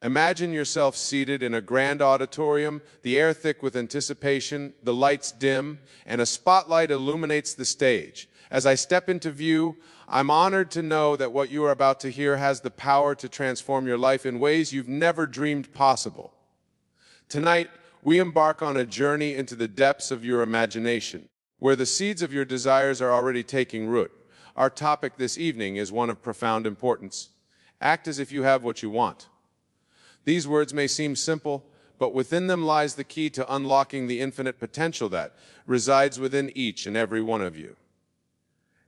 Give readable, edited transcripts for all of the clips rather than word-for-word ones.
Imagine yourself seated in a grand auditorium, the air thick with anticipation, the lights dim, and a spotlight illuminates the stage. As I step into view, I'm honored to know that what you are about to hear has the power to transform your life in ways you've never dreamed possible. Tonight, we embark on a journey into the depths of your imagination, where the seeds of your desires are already taking root. Our topic this evening is one of profound importance. Act as if you have what you want. These words may seem simple, but within them lies the key to unlocking the infinite potential that resides within each and every one of you.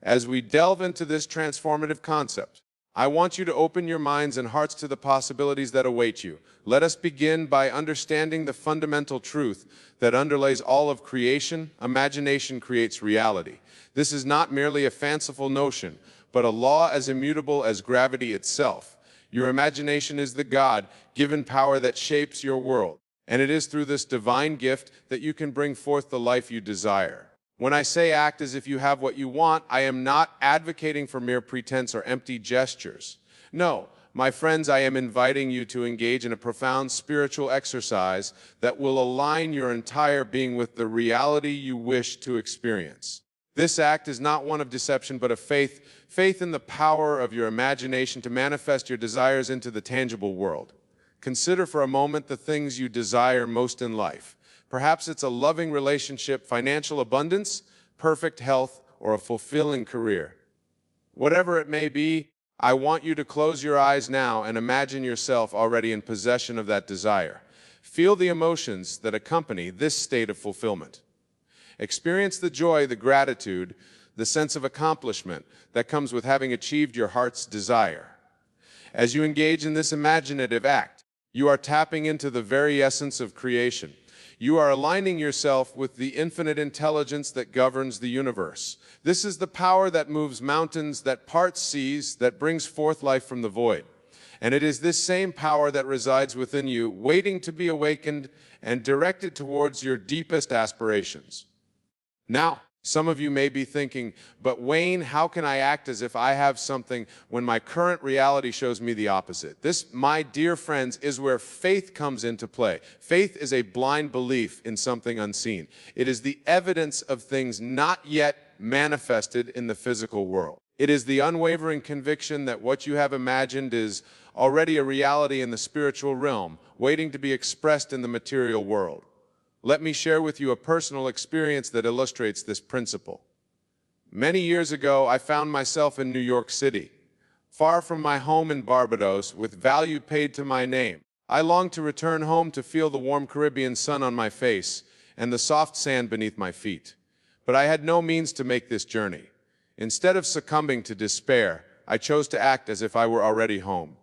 As we delve into this transformative concept, I want you to open your minds and hearts to the possibilities that await you. Let us begin by understanding the fundamental truth that underlays all of creation. Imagination creates reality. This is not merely a fanciful notion, but a law as immutable as gravity itself. Your imagination is the God-given power that shapes your world, and it is through this divine gift that you can bring forth the life you desire. When I say act as if you have what you want, I am not advocating for mere pretense or empty gestures. No, my friends, I am inviting you to engage in a profound spiritual exercise that will align your entire being with the reality you wish to experience. This act is not one of deception, but of faith in the power of your imagination to manifest your desires into the tangible world. Consider for a moment the things you desire most in life. Perhaps it's a loving relationship, financial abundance, perfect health, or a fulfilling career. Whatever it may be, I want you to close your eyes now and imagine yourself already in possession of that desire. Feel the emotions that accompany this state of fulfillment. Experience the joy, the gratitude, the sense of accomplishment that comes with having achieved your heart's desire. As you engage in this imaginative act, you are tapping into the very essence of creation. You are aligning yourself with the infinite intelligence that governs the universe. This is the power that moves mountains, that parts seas, that brings forth life from the void. And it is this same power that resides within you, waiting to be awakened and directed towards your deepest aspirations. Now, some of you may be thinking, but Wayne, how can I act as if I have something when my current reality shows me the opposite? This, my dear friends, is where faith comes into play. Faith is a blind belief in something unseen. It is the evidence of things not yet manifested in the physical world. It is the unwavering conviction that what you have imagined is already a reality in the spiritual realm, waiting to be expressed in the material world. Let me share with you a personal experience that illustrates this principle. Many years ago, I found myself in New York City, far from my home in Barbados, with value paid to my name. I longed to return home to feel the warm Caribbean sun on my face and the soft sand beneath my feet. But I had no means to make this journey. Instead of succumbing to despair, I chose to act as if I were already home.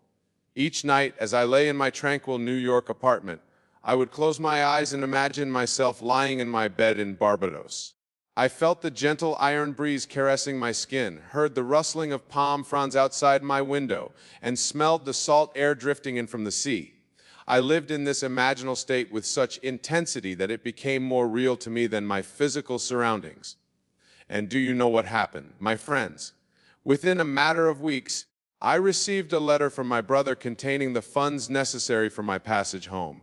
Each night, as I lay in my tranquil New York apartment, I would close my eyes and imagine myself lying in my bed in Barbados. I felt the gentle iron breeze caressing my skin, heard the rustling of palm fronds outside my window, and smelled the salt air drifting in from the sea. I lived in this imaginal state with such intensity that it became more real to me than my physical surroundings. And do you know what happened, my friends? Within a matter of weeks, I received a letter from my brother containing the funds necessary for my passage home.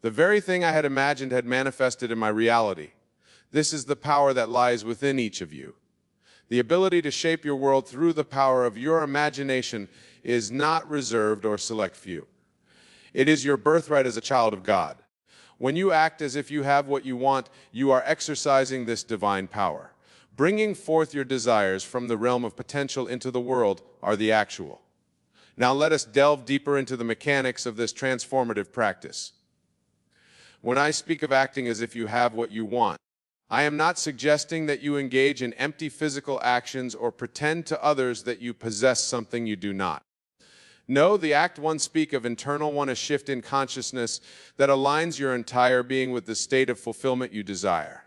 The very thing I had imagined had manifested in my reality. This is the power that lies within each of you. The ability to shape your world through the power of your imagination is not reserved or select few. It is your birthright as a child of God. When you act as if you have what you want, you are exercising this divine power. Bringing forth your desires from the realm of potential into the world are the actual. Now let us delve deeper into the mechanics of this transformative practice. When I speak of acting as if you have what you want, I am not suggesting that you engage in empty physical actions or pretend to others that you possess something you do not. No, the act one speak of internal one, a shift in consciousness that aligns your entire being with the state of fulfillment you desire.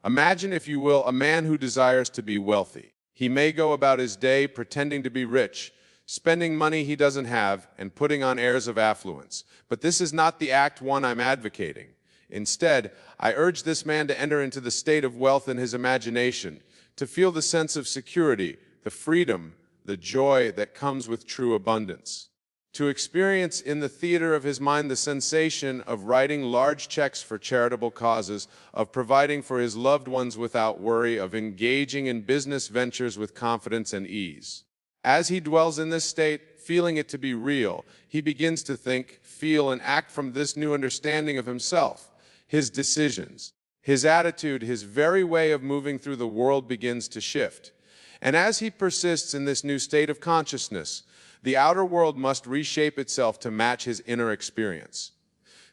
Imagine, if you will, a man who desires to be wealthy. He may go about his day pretending to be rich, spending money he doesn't have, and putting on airs of affluence. But this is not the act one I'm advocating. Instead, I urge this man to enter into the state of wealth in his imagination, to feel the sense of security, the freedom, the joy that comes with true abundance. to experience in the theater of his mind the sensation of writing large checks for charitable causes, of providing for his loved ones without worry, of engaging in business ventures with confidence and ease. As he dwells in this state, feeling it to be real, he begins to think, feel, and act from this new understanding of himself. His decisions, his attitude, his very way of moving through the world begins to shift. And as he persists in this new state of consciousness, the outer world must reshape itself to match his inner experience.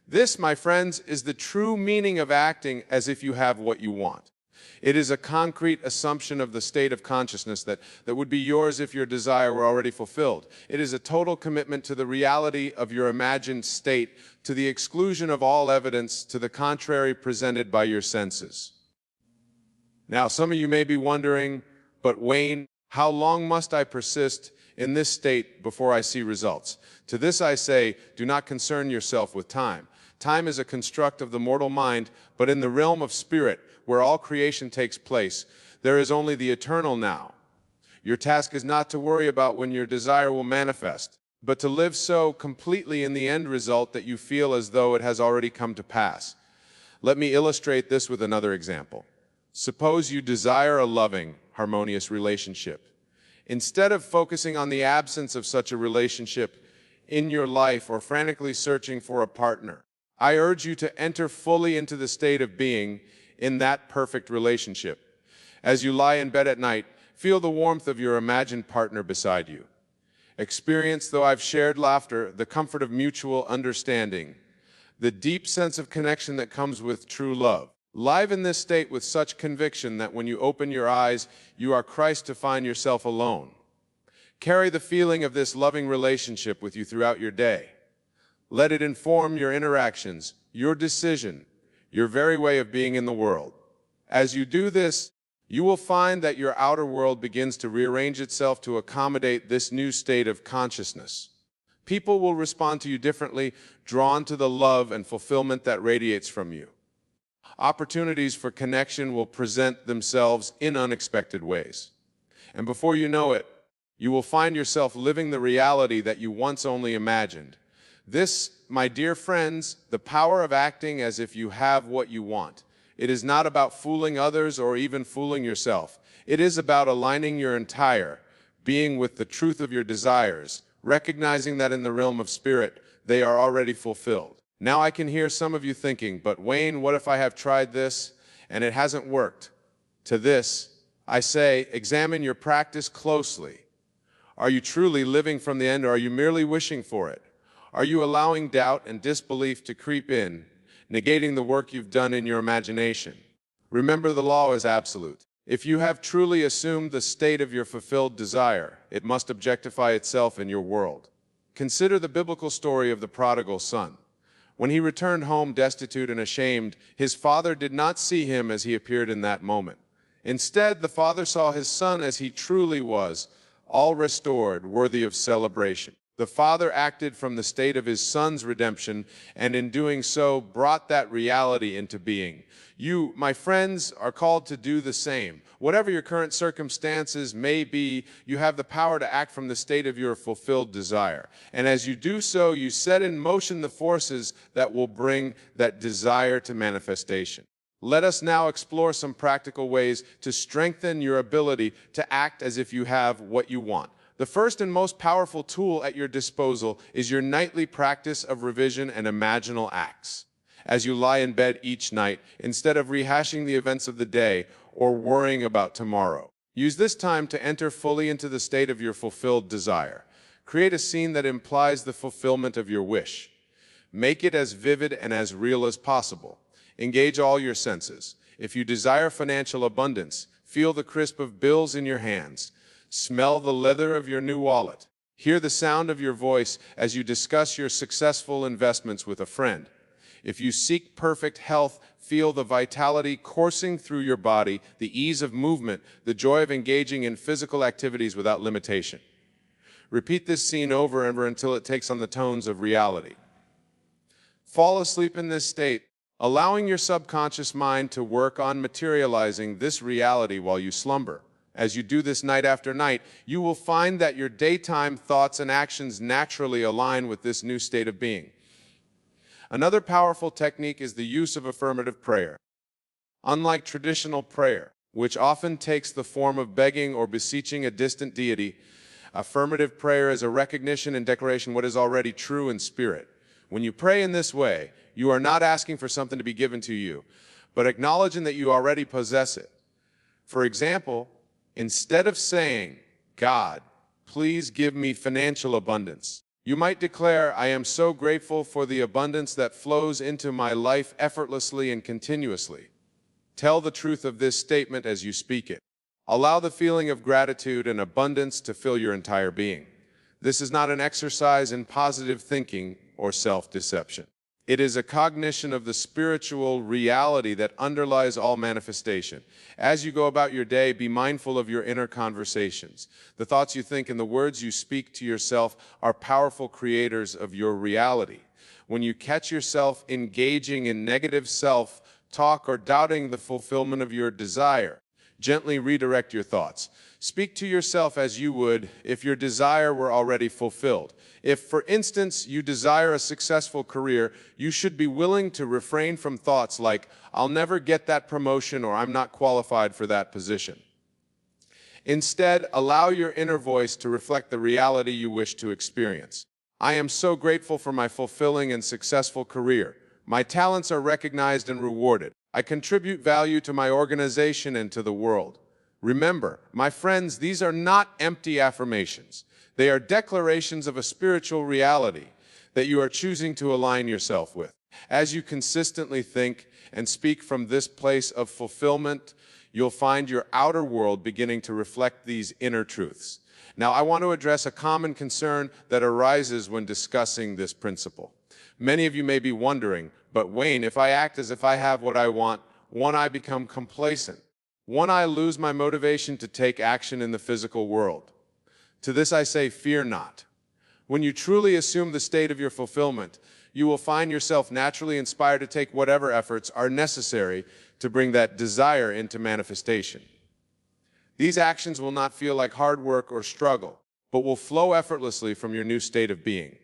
This, my friends, is the true meaning of acting as if you have what you want. It is a concrete assumption of the state of consciousness that would be yours if your desire were already fulfilled. It is a total commitment to the reality of your imagined state, to the exclusion of all evidence to the contrary presented by your senses. Now, some of you may be wondering, but Wayne, how long must I persist in this state before I see results? To this I say, do not concern yourself with time. Time is a construct of the mortal mind, but in the realm of spirit, where all creation takes place, there is only the eternal now. Your task is not to worry about when your desire will manifest, but to live so completely in the end result that you feel as though it has already come to pass. Let me illustrate this with another example. Suppose you desire a loving, harmonious relationship. Instead of focusing on the absence of such a relationship in your life or frantically searching for a partner, I urge you to enter fully into the state of being in that perfect relationship. As you lie in bed at night, feel the warmth of your imagined partner beside you. Experience, though I've shared laughter, the comfort of mutual understanding, the deep sense of connection that comes with true love. Live in this state with such conviction that when you open your eyes, you are Christ to find yourself alone. Carry the feeling of this loving relationship with you throughout your day. Let it inform your interactions, your decision, your very way of being in the world. As you do this, you will find that your outer world begins to rearrange itself to accommodate this new state of consciousness. People will respond to you differently, drawn to the love and fulfillment that radiates from you. Opportunities for connection will present themselves in unexpected ways. And before you know it, you will find yourself living the reality that you once only imagined. This, my dear friends, the power of acting as if you have what you want. It is not about fooling others or even fooling yourself. It is about aligning your entire being with the truth of your desires, recognizing that in the realm of spirit, they are already fulfilled. Now I can hear some of you thinking, but Wayne, what if I have tried this and it hasn't worked? To this, I say, examine your practice closely. Are you truly living from the end, or are you merely wishing for it? Are you allowing doubt and disbelief to creep in, negating the work you've done in your imagination? Remember, the law is absolute. If you have truly assumed the state of your fulfilled desire, it must objectify itself in your world. Consider the biblical story of the prodigal son. When he returned home destitute and ashamed, his father did not see him as he appeared in that moment. Instead, the father saw his son as he truly was, all restored, worthy of celebration. The father acted from the state of his son's redemption, and in doing so, brought that reality into being. You, my friends, are called to do the same. Whatever your current circumstances may be, you have the power to act from the state of your fulfilled desire. And as you do so, you set in motion the forces that will bring that desire to manifestation. Let us now explore some practical ways to strengthen your ability to act as if you have what you want. The first and most powerful tool at your disposal is your nightly practice of revision and imaginal acts. As you lie in bed each night, instead of rehashing the events of the day or worrying about tomorrow, use this time to enter fully into the state of your fulfilled desire. Create a scene that implies the fulfillment of your wish. Make it as vivid and as real as possible. Engage all your senses. If you desire financial abundance, feel the crisp of bills in your hands. Smell the leather of your new wallet. Hear the sound of your voice as you discuss your successful investments with a friend. If you seek perfect health, feel the vitality coursing through your body, the ease of movement, the joy of engaging in physical activities without limitation. Repeat this scene over and over until it takes on the tones of reality. Fall asleep in this state, allowing your subconscious mind to work on materializing this reality while you slumber. As you do this night after night, you will find that your daytime thoughts and actions naturally align with this new state of being. Another powerful technique is the use of affirmative prayer. Unlike traditional prayer, which often takes the form of begging or beseeching a distant deity, affirmative prayer is a recognition and declaration of what is already true in spirit. When you pray in this way, you are not asking for something to be given to you, but acknowledging that you already possess it. For example, instead of saying, "God, please give me financial abundance," you might declare, "I am so grateful for the abundance that flows into my life effortlessly and continuously." Tell the truth of this statement as you speak it. Allow the feeling of gratitude and abundance to fill your entire being. This is not an exercise in positive thinking or self-deception. It is a cognition of the spiritual reality that underlies all manifestation. As you go about your day, be mindful of your inner conversations. The thoughts you think and the words you speak to yourself are powerful creators of your reality. When you catch yourself engaging in negative self-talk or doubting the fulfillment of your desire, gently redirect your thoughts. Speak to yourself as you would if your desire were already fulfilled. If, for instance, you desire a successful career, you should be willing to refrain from thoughts like, "I'll never get that promotion," or "I'm not qualified for that position." Instead, allow your inner voice to reflect the reality you wish to experience. "I am so grateful for my fulfilling and successful career. My talents are recognized and rewarded. I contribute value to my organization and to the world." Remember, my friends, these are not empty affirmations. They are declarations of a spiritual reality that you are choosing to align yourself with. As you consistently think and speak from this place of fulfillment, you'll find your outer world beginning to reflect these inner truths. Now, I want to address a common concern that arises when discussing this principle. Many of you may be wondering, "But Wayne, if I act as if I have what I want, won't I become complacent? Won't I lose my motivation to take action in the physical world?" To this I say, fear not. When you truly assume the state of your fulfillment, you will find yourself naturally inspired to take whatever efforts are necessary to bring that desire into manifestation. These actions will not feel like hard work or struggle, but will flow effortlessly from your new state of being.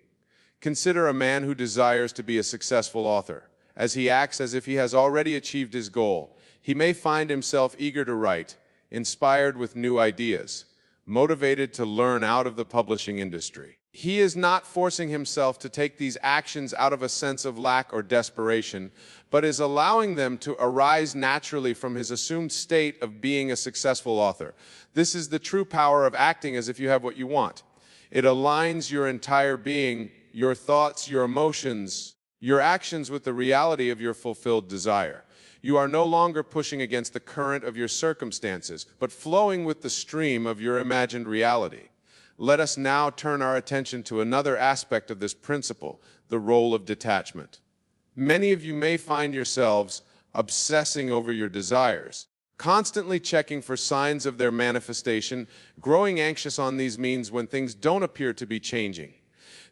Consider a man who desires to be a successful author. As he acts as if he has already achieved his goal, he may find himself eager to write, inspired with new ideas, motivated to learn out of the publishing industry. He is not forcing himself to take these actions out of a sense of lack or desperation, but is allowing them to arise naturally from his assumed state of being a successful author. This is the true power of acting as if you have what you want. It aligns your entire being, your thoughts, your emotions, your actions with the reality of your fulfilled desire. You are no longer pushing against the current of your circumstances, but flowing with the stream of your imagined reality. Let us now turn our attention to another aspect of this principle, the role of detachment. Many of you may find yourselves obsessing over your desires, constantly checking for signs of their manifestation, growing anxious on these means when things don't appear to be changing.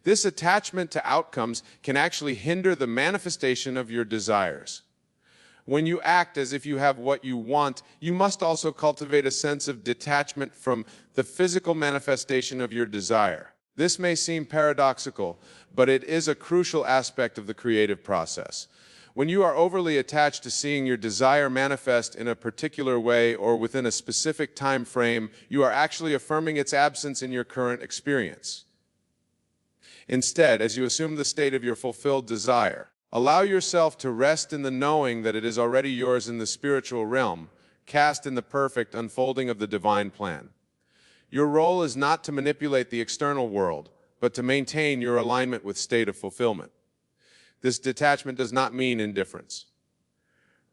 This attachment to outcomes can actually hinder the manifestation of your desires. When you act as if you have what you want, you must also cultivate a sense of detachment from the physical manifestation of your desire. This may seem paradoxical, but it is a crucial aspect of the creative process. When you are overly attached to seeing your desire manifest in a particular way or within a specific time frame, you are actually affirming its absence in your current experience. Instead, as you assume the state of your fulfilled desire, allow yourself to rest in the knowing that it is already yours in the spiritual realm, cast in the perfect unfolding of the divine plan. Your role is not to manipulate the external world, but to maintain your alignment with state of fulfillment. This detachment does not mean indifference.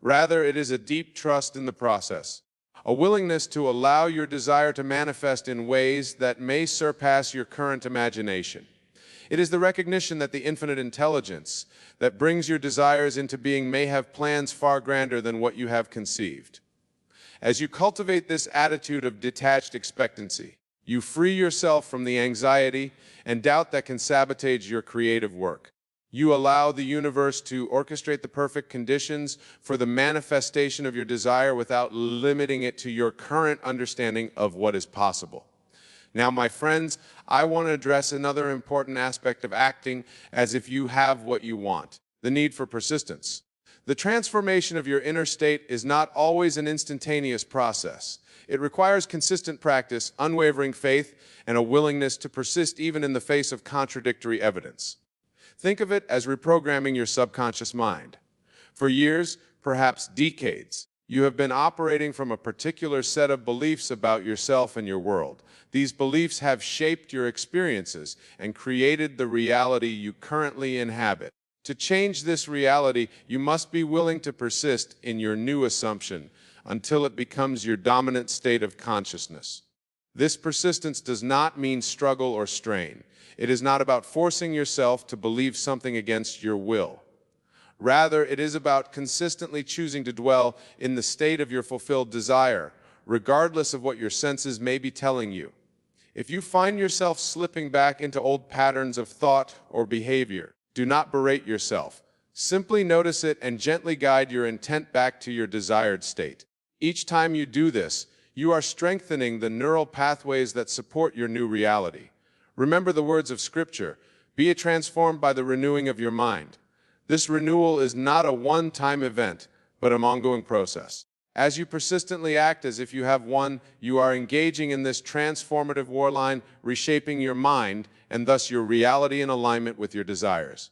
Rather, it is a deep trust in the process, a willingness to allow your desire to manifest in ways that may surpass your current imagination. It is the recognition that the infinite intelligence that brings your desires into being may have plans far grander than what you have conceived. As you cultivate this attitude of detached expectancy, you free yourself from the anxiety and doubt that can sabotage your creative work. You allow the universe to orchestrate the perfect conditions for the manifestation of your desire without limiting it to your current understanding of what is possible. Now, my friends, I want to address another important aspect of acting as if you have what you want: the need for persistence. The transformation of your inner state is not always an instantaneous process. It requires consistent practice, unwavering faith, and a willingness to persist even in the face of contradictory evidence. Think of it as reprogramming your subconscious mind. For years, perhaps decades, you have been operating from a particular set of beliefs about yourself and your world. These beliefs have shaped your experiences and created the reality you currently inhabit. To change this reality, you must be willing to persist in your new assumption until it becomes your dominant state of consciousness. This persistence does not mean struggle or strain. It is not about forcing yourself to believe something against your will. Rather, it is about consistently choosing to dwell in the state of your fulfilled desire, regardless of what your senses may be telling you. If you find yourself slipping back into old patterns of thought or behavior, do not berate yourself. Simply notice it and gently guide your intent back to your desired state. Each time you do this, you are strengthening the neural pathways that support your new reality. Remember the words of Scripture: "Be transformed by the renewing of your mind." This renewal is not a one-time event, but an ongoing process. As you persistently act as if you have won, you are engaging in this transformative war line, reshaping your mind and thus your reality in alignment with your desires.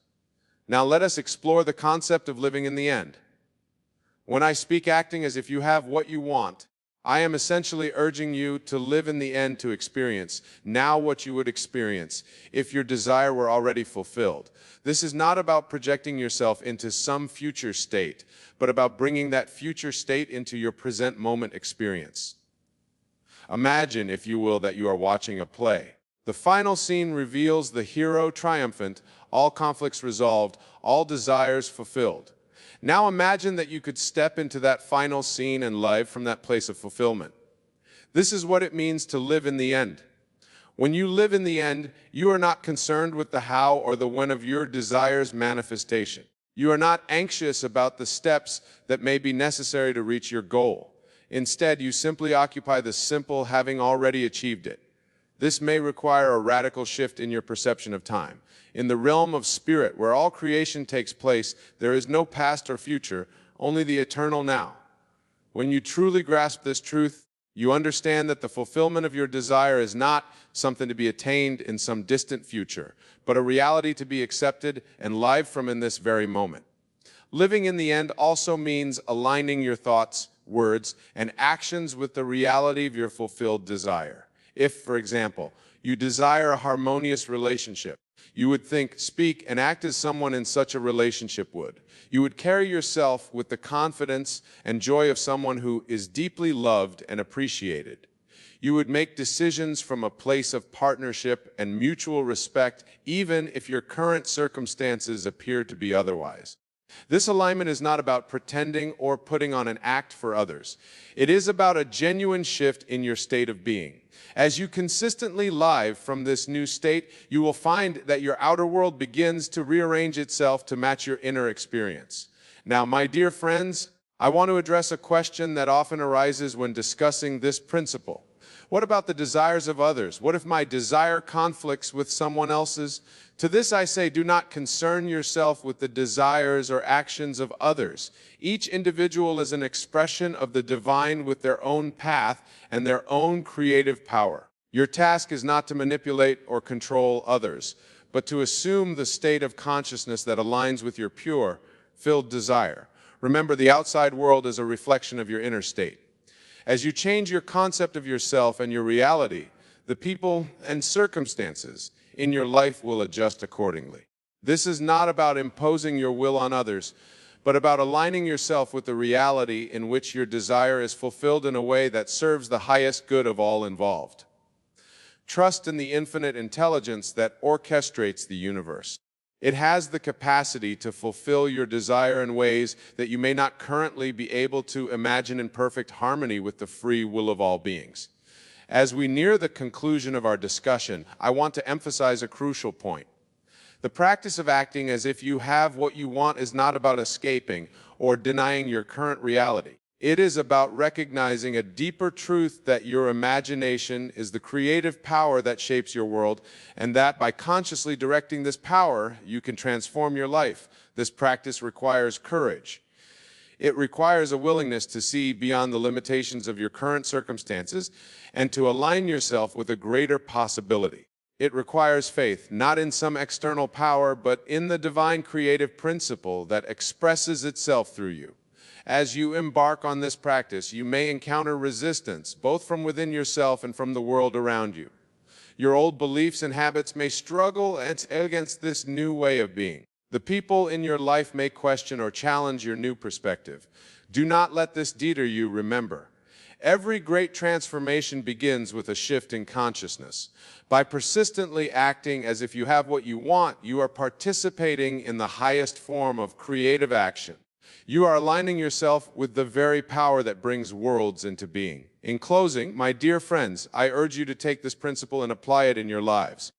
Now let us explore the concept of living in the end. When I speak acting as if you have what you want, I am essentially urging you to live in the end, to experience now what you would experience if your desire were already fulfilled. This is not about projecting yourself into some future state, but about bringing that future state into your present moment experience. Imagine, if you will, that you are watching a play. The final scene reveals the hero triumphant, all conflicts resolved, all desires fulfilled. Now imagine that you could step into that final scene and live from that place of fulfillment. This is what it means to live in the end. When you live in the end, you are not concerned with the how or the when of your desire's manifestation. You are not anxious about the steps that may be necessary to reach your goal. Instead, you simply occupy the simple having already achieved it. This may require a radical shift in your perception of time. In the realm of spirit, where all creation takes place, there is no past or future, only the eternal now. When you truly grasp this truth, you understand that the fulfillment of your desire is not something to be attained in some distant future, but a reality to be accepted and live from in this very moment. Living in the end also means aligning your thoughts, words, and actions with the reality of your fulfilled desire. If, for example, you desire a harmonious relationship, you would think, speak, and act as someone in such a relationship would. You would carry yourself with the confidence and joy of someone who is deeply loved and appreciated. You would make decisions from a place of partnership and mutual respect, even if your current circumstances appear to be otherwise. This alignment is not about pretending or putting on an act for others. It is about a genuine shift in your state of being. As you consistently live from this new state, you will find that your outer world begins to rearrange itself to match your inner experience. Now, my dear friends, I want to address a question that often arises when discussing this principle. What about the desires of others? What if my desire conflicts with someone else's? To this I say, do not concern yourself with the desires or actions of others. Each individual is an expression of the divine with their own path and their own creative power. Your task is not to manipulate or control others, but to assume the state of consciousness that aligns with your pure, filled desire. Remember, the outside world is a reflection of your inner state. As you change your concept of yourself and your reality, the people and circumstances in your life will adjust accordingly. This is not about imposing your will on others, but about aligning yourself with the reality in which your desire is fulfilled in a way that serves the highest good of all involved. Trust in the infinite intelligence that orchestrates the universe. It has the capacity to fulfill your desire in ways that you may not currently be able to imagine, in perfect harmony with the free will of all beings. As we near the conclusion of our discussion, I want to emphasize a crucial point. The practice of acting as if you have what you want is not about escaping or denying your current reality. It is about recognizing a deeper truth that your imagination is the creative power that shapes your world, and that by consciously directing this power, you can transform your life. This practice requires courage. It requires a willingness to see beyond the limitations of your current circumstances and to align yourself with a greater possibility. It requires faith, not in some external power, but in the divine creative principle that expresses itself through you. As you embark on this practice, you may encounter resistance, both from within yourself and from the world around you. Your old beliefs and habits may struggle against this new way of being. The people in your life may question or challenge your new perspective. Do not let this deter you. Remember, every great transformation begins with a shift in consciousness. By persistently acting as if you have what you want, you are participating in the highest form of creative action. You are aligning yourself with the very power that brings worlds into being. In closing, my dear friends, I urge you to take this principle and apply it in your lives.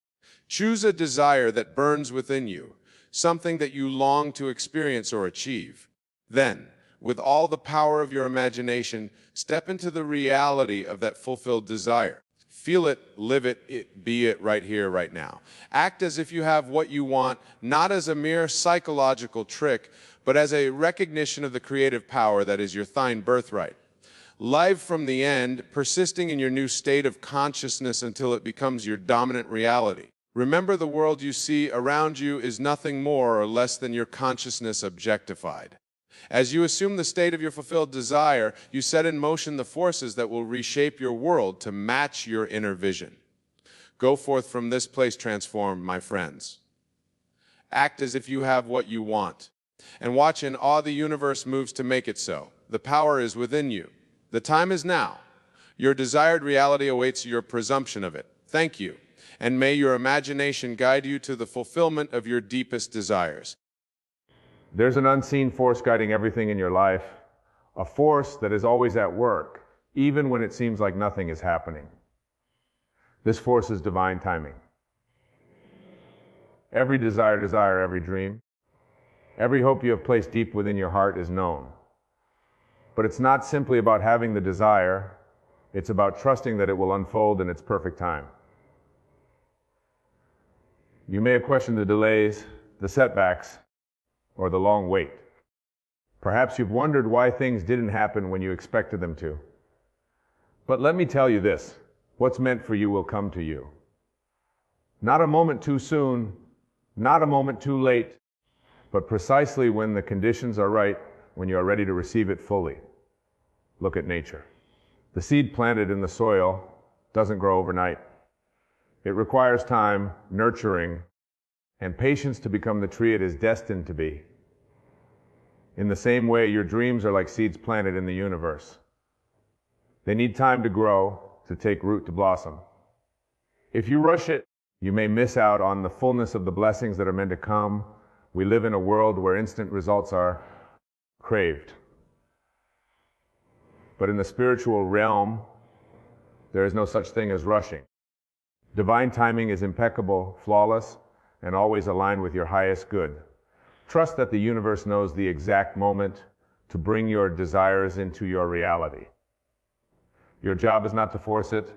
Choose a desire that burns within you, something that you long to experience or achieve. Then, with all the power of your imagination, step into the reality of that fulfilled desire. Feel it, live it, be it right here, right now. Act as if you have what you want, not as a mere psychological trick, but as a recognition of the creative power that is your thine birthright. Live from the end, persisting in your new state of consciousness until it becomes your dominant reality. Remember, the world you see around you is nothing more or less than your consciousness objectified. As you assume the state of your fulfilled desire, you set in motion the forces that will reshape your world to match your inner vision. Go forth from this place transformed, my friends. Act as if you have what you want, and watch in awe the universe moves to make it so. The power is within you. The time is now. Your desired reality awaits your presumption of it. Thank you, and may your imagination guide you to the fulfillment of your deepest desires. There's an unseen force guiding everything in your life, a force that is always at work, even when it seems like nothing is happening. This force is divine timing. Every desire, every dream, every hope you have placed deep within your heart is known. But it's not simply about having the desire, it's about trusting that it will unfold in its perfect time. You may have questioned the delays, the setbacks, or the long wait. Perhaps you've wondered why things didn't happen when you expected them to. But let me tell you this, what's meant for you will come to you. Not a moment too soon, not a moment too late, but precisely when the conditions are right, when you are ready to receive it fully. Look at nature. The seed planted in the soil doesn't grow overnight. It requires time, nurturing, and patience to become the tree it is destined to be. In the same way, your dreams are like seeds planted in the universe. They need time to grow, to take root, to blossom. If you rush it, you may miss out on the fullness of the blessings that are meant to come. We live in a world where instant results are craved. But in the spiritual realm, there is no such thing as rushing. Divine timing is impeccable, flawless, and always aligned with your highest good. Trust that the universe knows the exact moment to bring your desires into your reality. Your job is not to force it,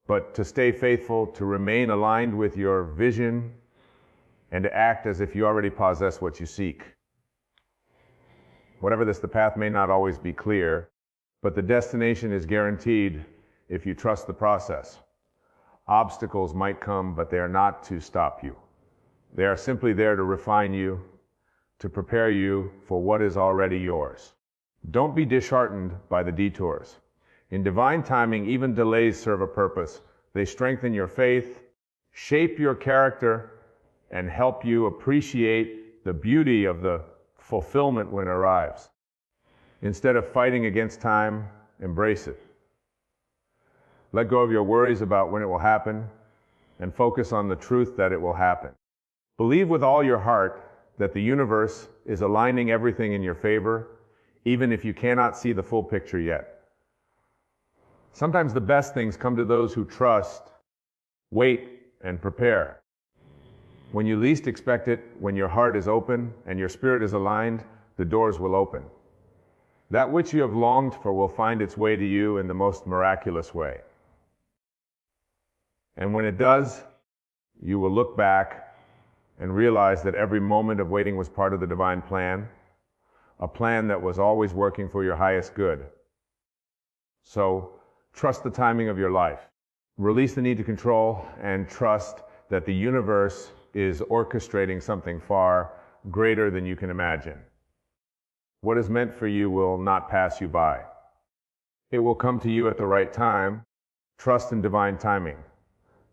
but to stay faithful, to remain aligned with your vision, and to act as if you already possess what you seek. Whatever this, the path may not always be clear, but the destination is guaranteed if you trust the process. Obstacles might come, but they are not to stop you. They are simply there to refine you, to prepare you for what is already yours. Don't be disheartened by the detours. In divine timing, even delays serve a purpose. They strengthen your faith, shape your character, and help you appreciate the beauty of the fulfillment when it arrives. Instead of fighting against time, embrace it. Let go of your worries about when it will happen, and focus on the truth that it will happen. Believe with all your heart that the universe is aligning everything in your favor, even if you cannot see the full picture yet. Sometimes the best things come to those who trust, wait, and prepare. When you least expect it, when your heart is open and your spirit is aligned, the doors will open. That which you have longed for will find its way to you in the most miraculous way. And when it does, you will look back and realize that every moment of waiting was part of the divine plan, a plan that was always working for your highest good. So, trust the timing of your life. Release the need to control and trust that the universe is orchestrating something far greater than you can imagine. What is meant for you will not pass you by. It will come to you at the right time. Trust in divine timing.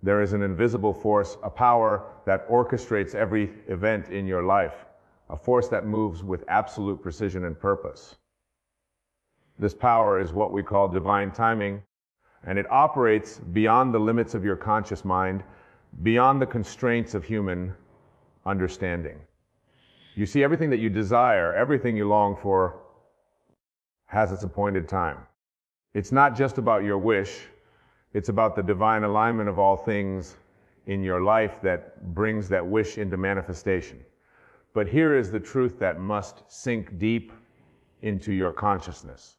There is an invisible force, a power that orchestrates every event in your life, a force that moves with absolute precision and purpose. This power is what we call divine timing, and it operates beyond the limits of your conscious mind, beyond the constraints of human understanding. You see, everything that you desire, everything you long for, has its appointed time. It's not just about your wish, it's about the divine alignment of all things in your life that brings that wish into manifestation. But here is the truth that must sink deep into your consciousness.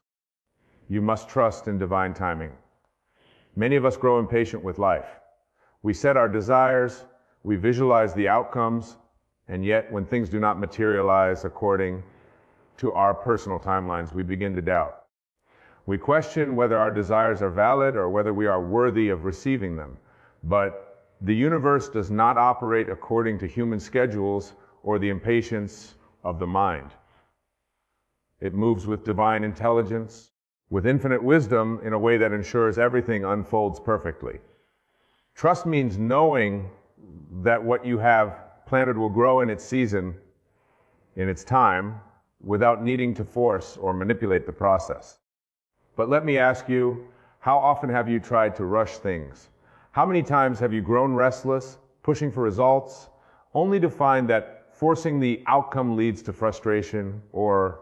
You must trust in divine timing. Many of us grow impatient with life. We set our desires, we visualize the outcomes, and yet when things do not materialize according to our personal timelines, we begin to doubt. We question whether our desires are valid or whether we are worthy of receiving them. But the universe does not operate according to human schedules or the impatience of the mind. It moves with divine intelligence, with infinite wisdom in a way that ensures everything unfolds perfectly. Trust means knowing that what you have planted will grow in its season, in its time, without needing to force or manipulate the process. But let me ask you, how often have you tried to rush things? How many times have you grown restless, pushing for results, only to find that forcing the outcome leads to frustration or,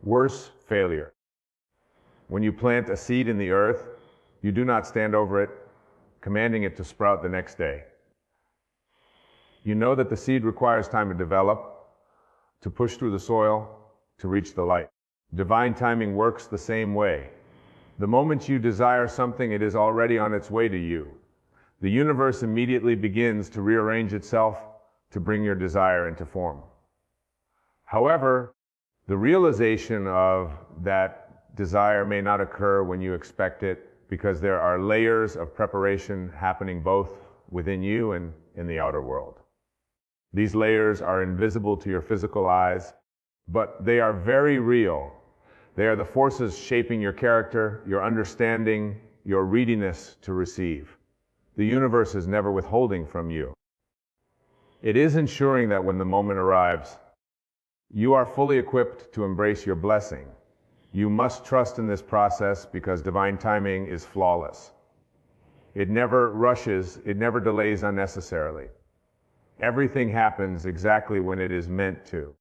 worse, failure? When you plant a seed in the earth, you do not stand over it, commanding it to sprout the next day. You know that the seed requires time to develop, to push through the soil, to reach the light. Divine timing works the same way. The moment you desire something, it is already on its way to you. The universe immediately begins to rearrange itself to bring your desire into form. However, the realization of that desire may not occur when you expect it, because there are layers of preparation happening both within you and in the outer world. These layers are invisible to your physical eyes, but they are very real. They are the forces shaping your character, your understanding, your readiness to receive. The universe is never withholding from you. It is ensuring that when the moment arrives, you are fully equipped to embrace your blessing. You must trust in this process because divine timing is flawless. It never rushes, it never delays unnecessarily. Everything happens exactly when it is meant to.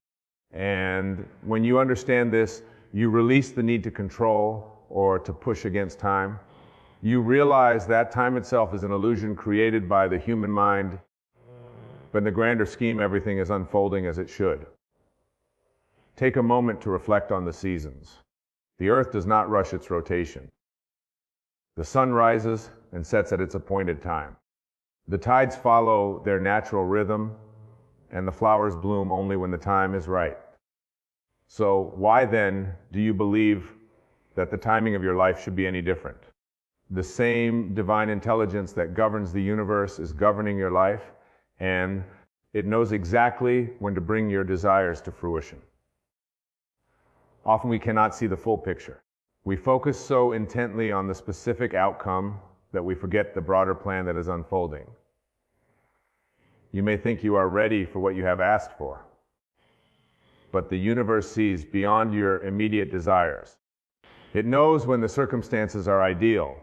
And when you understand this, you release the need to control or to push against time. You realize that time itself is an illusion created by the human mind, but in the grander scheme, everything is unfolding as it should. Take a moment to reflect on the seasons. The earth does not rush its rotation. The sun rises and sets at its appointed time. The tides follow their natural rhythm, and the flowers bloom only when the time is right. So why then do you believe that the timing of your life should be any different? The same divine intelligence that governs the universe is governing your life, and it knows exactly when to bring your desires to fruition. Often we cannot see the full picture. We focus so intently on the specific outcome that we forget the broader plan that is unfolding. You may think you are ready for what you have asked for, but the universe sees beyond your immediate desires. It knows when the circumstances are ideal.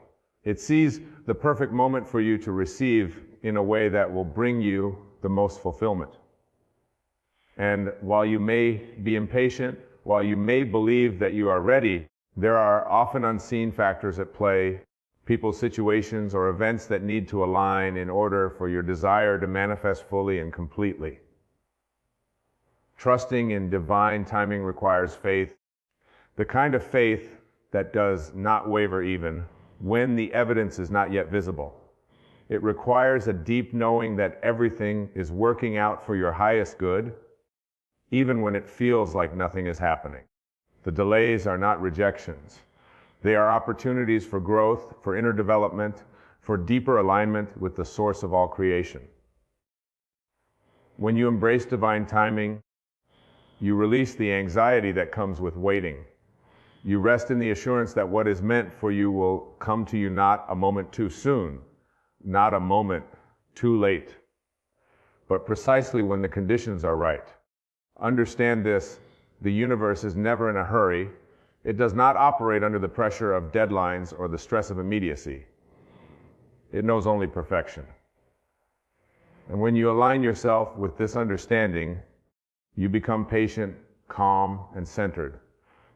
It sees the perfect moment for you to receive in a way that will bring you the most fulfillment. And while you may be impatient, while you may believe that you are ready, there are often unseen factors at play people, situations, or events that need to align in order for your desire to manifest fully and completely. Trusting in divine timing requires faith, the kind of faith that does not waver even when the evidence is not yet visible. It requires a deep knowing that everything is working out for your highest good, even when it feels like nothing is happening. The delays are not rejections. They are opportunities for growth, for inner development, for deeper alignment with the source of all creation. When you embrace divine timing, you release the anxiety that comes with waiting. You rest in the assurance that what is meant for you will come to you not a moment too soon, not a moment too late, but precisely when the conditions are right. Understand this, the universe is never in a hurry. It does not operate under the pressure of deadlines or the stress of immediacy. It knows only perfection. And when you align yourself with this understanding, you become patient, calm, and centered.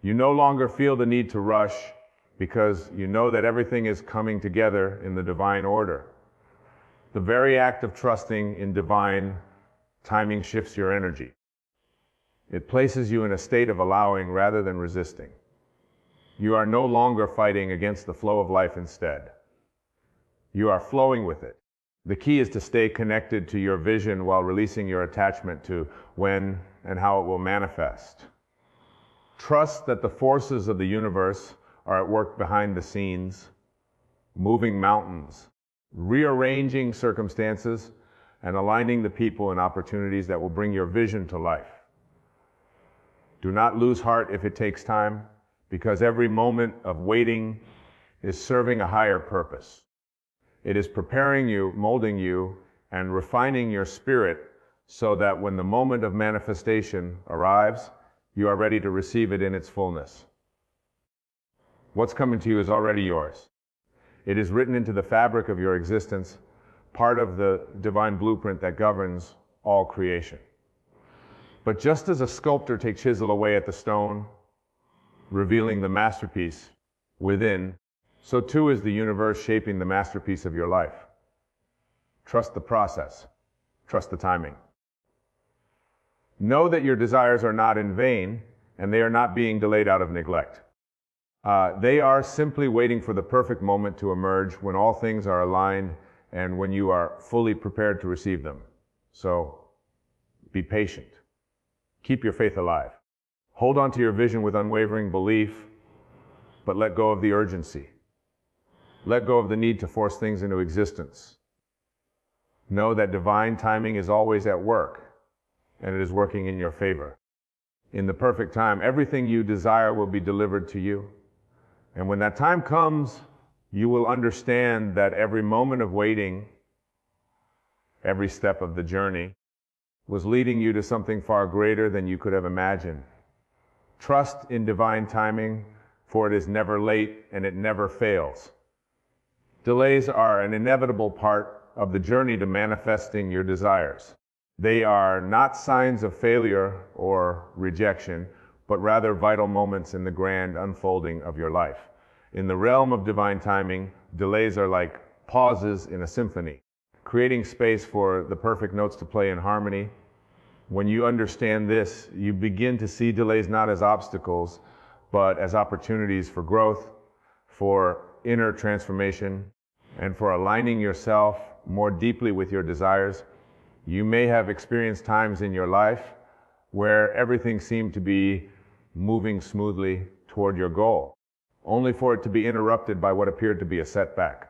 You no longer feel the need to rush because you know that everything is coming together in the divine order. The very act of trusting in divine timing shifts your energy. It places you in a state of allowing rather than resisting. You are no longer fighting against the flow of life instead. You are flowing with it. The key is to stay connected to your vision while releasing your attachment to when and how it will manifest. Trust that the forces of the universe are at work behind the scenes, moving mountains, rearranging circumstances, and aligning the people and opportunities that will bring your vision to life. Do not lose heart if it takes time, because every moment of waiting is serving a higher purpose. It is preparing you, molding you, and refining your spirit so that when the moment of manifestation arrives, you are ready to receive it in its fullness. What's coming to you is already yours. It is written into the fabric of your existence, part of the divine blueprint that governs all creation. But just as a sculptor takes chisel away at the stone, revealing the masterpiece within, so too is the universe shaping the masterpiece of your life. Trust the process. Trust the timing. Know that your desires are not in vain, and they are not being delayed out of neglect. They are simply waiting for the perfect moment to emerge when all things are aligned and when you are fully prepared to receive them. So, be patient. Keep your faith alive. Hold on to your vision with unwavering belief, but let go of the urgency. Let go of the need to force things into existence. Know that divine timing is always at work, and it is working in your favor. In the perfect time, everything you desire will be delivered to you. And when that time comes, you will understand that every moment of waiting, every step of the journey, was leading you to something far greater than you could have imagined. Trust in divine timing, for it is never late and it never fails. Delays are an inevitable part of the journey to manifesting your desires. They are not signs of failure or rejection, but rather vital moments in the grand unfolding of your life. In the realm of divine timing, delays are like pauses in a symphony, creating space for the perfect notes to play in harmony. When you understand this, you begin to see delays not as obstacles, but as opportunities for growth, for inner transformation, and for aligning yourself more deeply with your desires. You may have experienced times in your life where everything seemed to be moving smoothly toward your goal, only for it to be interrupted by what appeared to be a setback.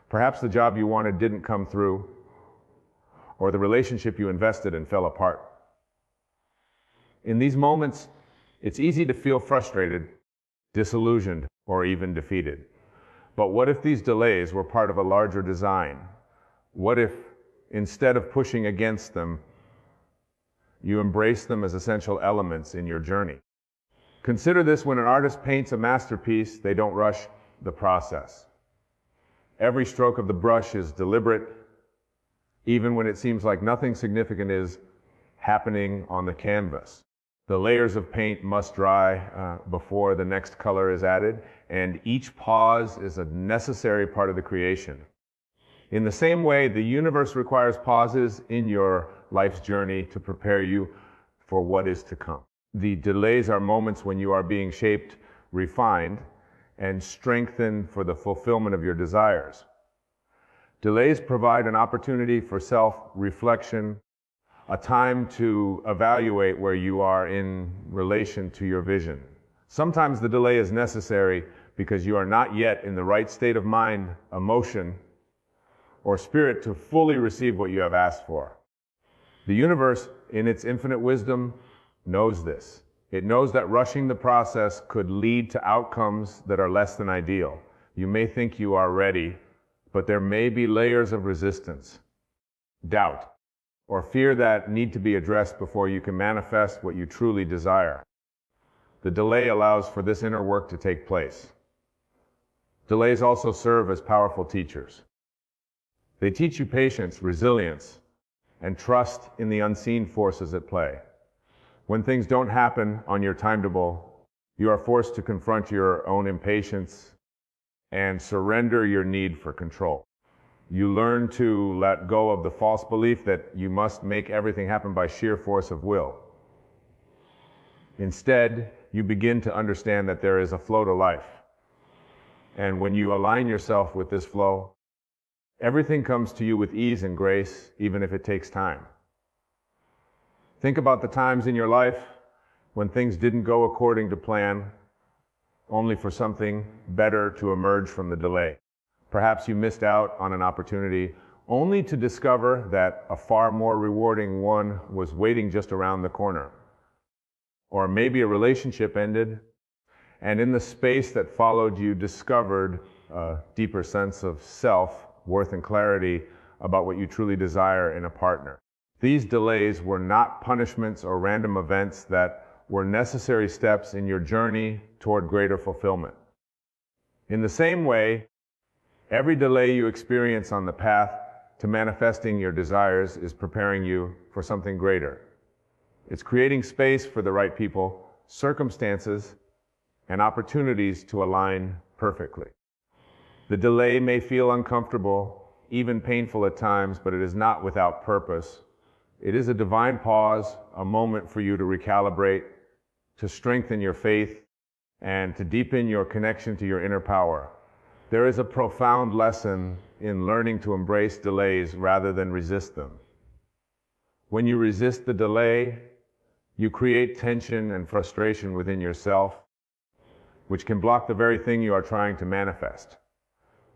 Perhaps the job you wanted didn't come through, or the relationship you invested in fell apart. In these moments, it's easy to feel frustrated, disillusioned, or even defeated. But what if these delays were part of a larger design? What if, instead of pushing against them, you embrace them as essential elements in your journey? Consider this: when an artist paints a masterpiece, they don't rush the process. Every stroke of the brush is deliberate, even when it seems like nothing significant is happening on the canvas. The layers of paint must dry before the next color is added, and each pause is a necessary part of the creation. In the same way, the universe requires pauses in your life's journey to prepare you for what is to come. The delays are moments when you are being shaped, refined, and strengthened for the fulfillment of your desires. Delays provide an opportunity for self-reflection, a time to evaluate where you are in relation to your vision. Sometimes the delay is necessary because you are not yet in the right state of mind, emotion, or spirit to fully receive what you have asked for. The universe, in its infinite wisdom, knows this. It knows that rushing the process could lead to outcomes that are less than ideal. You may think you are ready, but there may be layers of resistance, doubt, or fear that need to be addressed before you can manifest what you truly desire. The delay allows for this inner work to take place. Delays also serve as powerful teachers. They teach you patience, resilience, and trust in the unseen forces at play. When things don't happen on your timetable, you are forced to confront your own impatience and surrender your need for control. You learn to let go of the false belief that you must make everything happen by sheer force of will. Instead, you begin to understand that there is a flow to life. And when you align yourself with this flow, everything comes to you with ease and grace, even if it takes time. Think about the times in your life when things didn't go according to plan, only for something better to emerge from the delay. Perhaps you missed out on an opportunity only to discover that a far more rewarding one was waiting just around the corner. Or maybe a relationship ended, and in the space that followed, you discovered a deeper sense of self, worth, and clarity about what you truly desire in a partner. These delays were not punishments or random events that were necessary steps in your journey toward greater fulfillment. In the same way, every delay you experience on the path to manifesting your desires is preparing you for something greater. It's creating space for the right people, circumstances, and opportunities to align perfectly. The delay may feel uncomfortable, even painful at times, but it is not without purpose. It is a divine pause, a moment for you to recalibrate, to strengthen your faith, and to deepen your connection to your inner power. There is a profound lesson in learning to embrace delays rather than resist them. When you resist the delay, you create tension and frustration within yourself, which can block the very thing you are trying to manifest.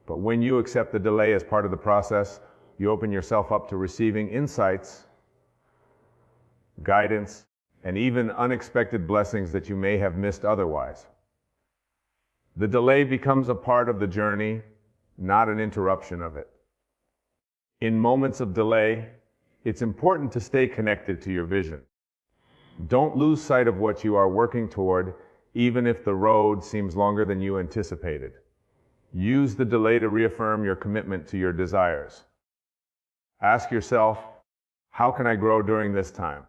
But when you accept the delay as part of the process, you open yourself up to receiving insights, guidance, and even unexpected blessings that you may have missed otherwise. The delay becomes a part of the journey, not an interruption of it. In moments of delay, it's important to stay connected to your vision. Don't lose sight of what you are working toward, even if the road seems longer than you anticipated. Use the delay to reaffirm your commitment to your desires. Ask yourself, how can I grow during this time?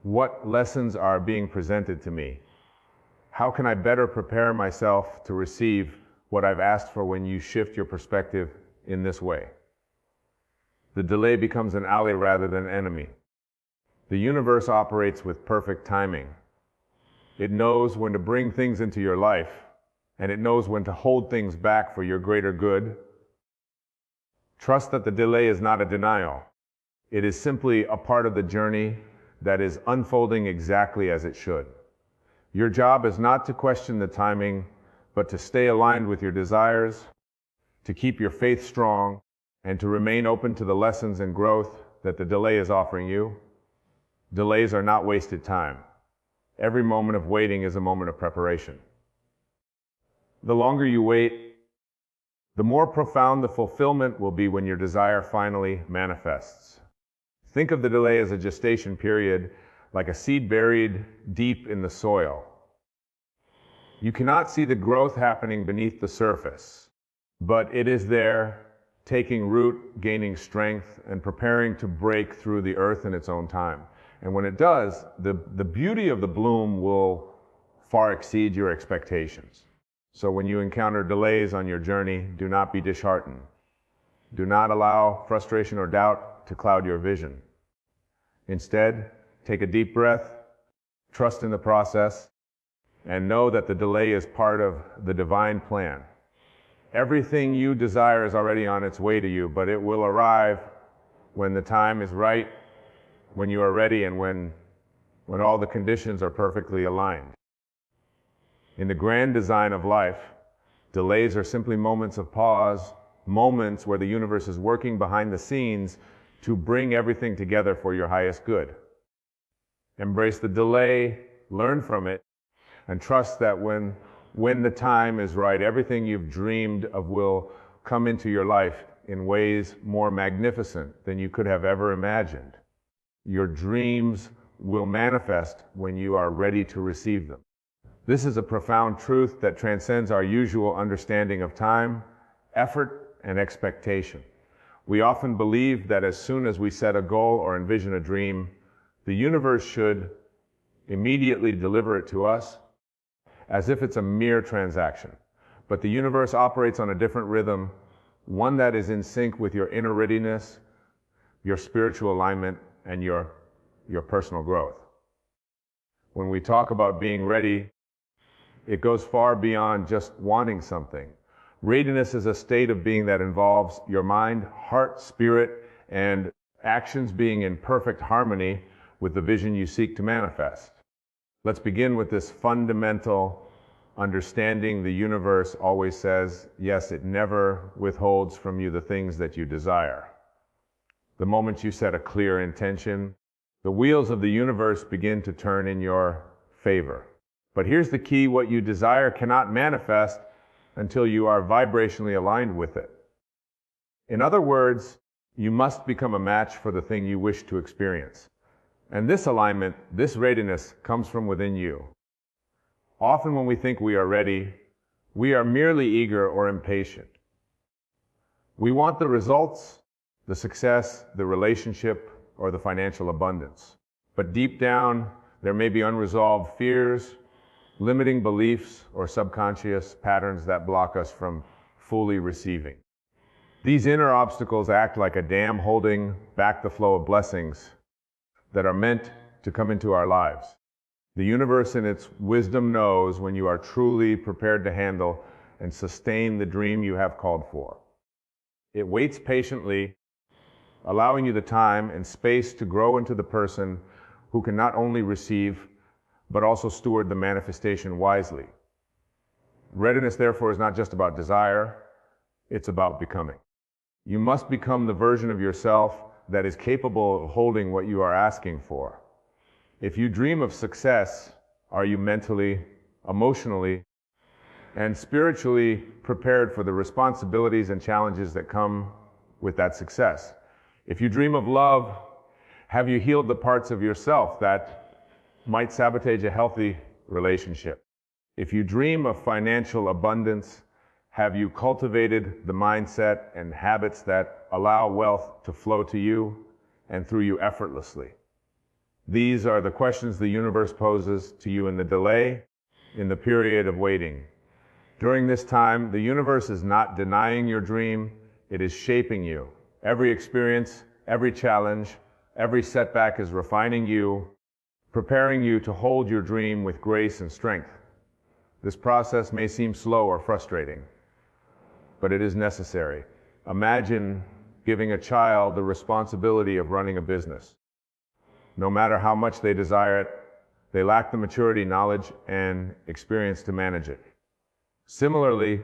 What lessons are being presented to me? How can I better prepare myself to receive what I've asked for when you shift your perspective in this way? The delay becomes an ally rather than an enemy. The universe operates with perfect timing. It knows when to bring things into your life, and it knows when to hold things back for your greater good. Trust that the delay is not a denial. It is simply a part of the journey that is unfolding exactly as it should. Your job is not to question the timing, but to stay aligned with your desires, to keep your faith strong, and to remain open to the lessons and growth that the delay is offering you. Delays are not wasted time. Every moment of waiting is a moment of preparation. The longer you wait, the more profound the fulfillment will be when your desire finally manifests. Think of the delay as a gestation period, like a seed buried deep in the soil. You cannot see the growth happening beneath the surface, but it is there, taking root, gaining strength, and preparing to break through the earth in its own time. And when it does, the beauty of the bloom will far exceed your expectations. So when you encounter delays on your journey, do not be disheartened. Do not allow frustration or doubt to cloud your vision. Instead, take a deep breath, trust in the process, and know that the delay is part of the divine plan. Everything you desire is already on its way to you, but it will arrive when the time is right, when you are ready, and when all the conditions are perfectly aligned. In the grand design of life, delays are simply moments of pause, moments where the universe is working behind the scenes to bring everything together for your highest good. Embrace the delay, learn from it, and trust that when the time is right, everything you've dreamed of will come into your life in ways more magnificent than you could have ever imagined. Your dreams will manifest when you are ready to receive them. This is a profound truth that transcends our usual understanding of time, effort, and expectation. We often believe that as soon as we set a goal or envision a dream, the universe should immediately deliver it to us, as if it's a mere transaction. But the universe operates on a different rhythm, one that is in sync with your inner readiness, your spiritual alignment, and your personal growth. When we talk about being ready, it goes far beyond just wanting something. Readiness is a state of being that involves your mind, heart, spirit, and actions being in perfect harmony with the vision you seek to manifest. Let's begin with this fundamental understanding. The universe always says, yes, it never withholds from you the things that you desire. The moment you set a clear intention, the wheels of the universe begin to turn in your favor. But here's the key: what you desire cannot manifest until you are vibrationally aligned with it. In other words, you must become a match for the thing you wish to experience. And this alignment, this readiness, comes from within you. Often when we think we are ready, we are merely eager or impatient. We want the results, the success, the relationship, or the financial abundance. But deep down, there may be unresolved fears, limiting beliefs, or subconscious patterns that block us from fully receiving. These inner obstacles act like a dam holding back the flow of blessings that are meant to come into our lives. The universe in its wisdom knows when you are truly prepared to handle and sustain the dream you have called for. It waits patiently, allowing you the time and space to grow into the person who can not only receive, but also steward the manifestation wisely. Readiness, therefore, is not just about desire, it's about becoming. You must become the version of yourself that is capable of holding what you are asking for. If you dream of success, are you mentally, emotionally, and spiritually prepared for the responsibilities and challenges that come with that success? If you dream of love, have you healed the parts of yourself that might sabotage a healthy relationship? If you dream of financial abundance, have you cultivated the mindset and habits that allow wealth to flow to you and through you effortlessly? These are the questions the universe poses to you in the delay, in the period of waiting. During this time, the universe is not denying your dream, it is shaping you. Every experience, every challenge, every setback is refining you, preparing you to hold your dream with grace and strength. This process may seem slow or frustrating, but it is necessary. Imagine giving a child the responsibility of running a business. No matter how much they desire it, they lack the maturity, knowledge, and experience to manage it. Similarly,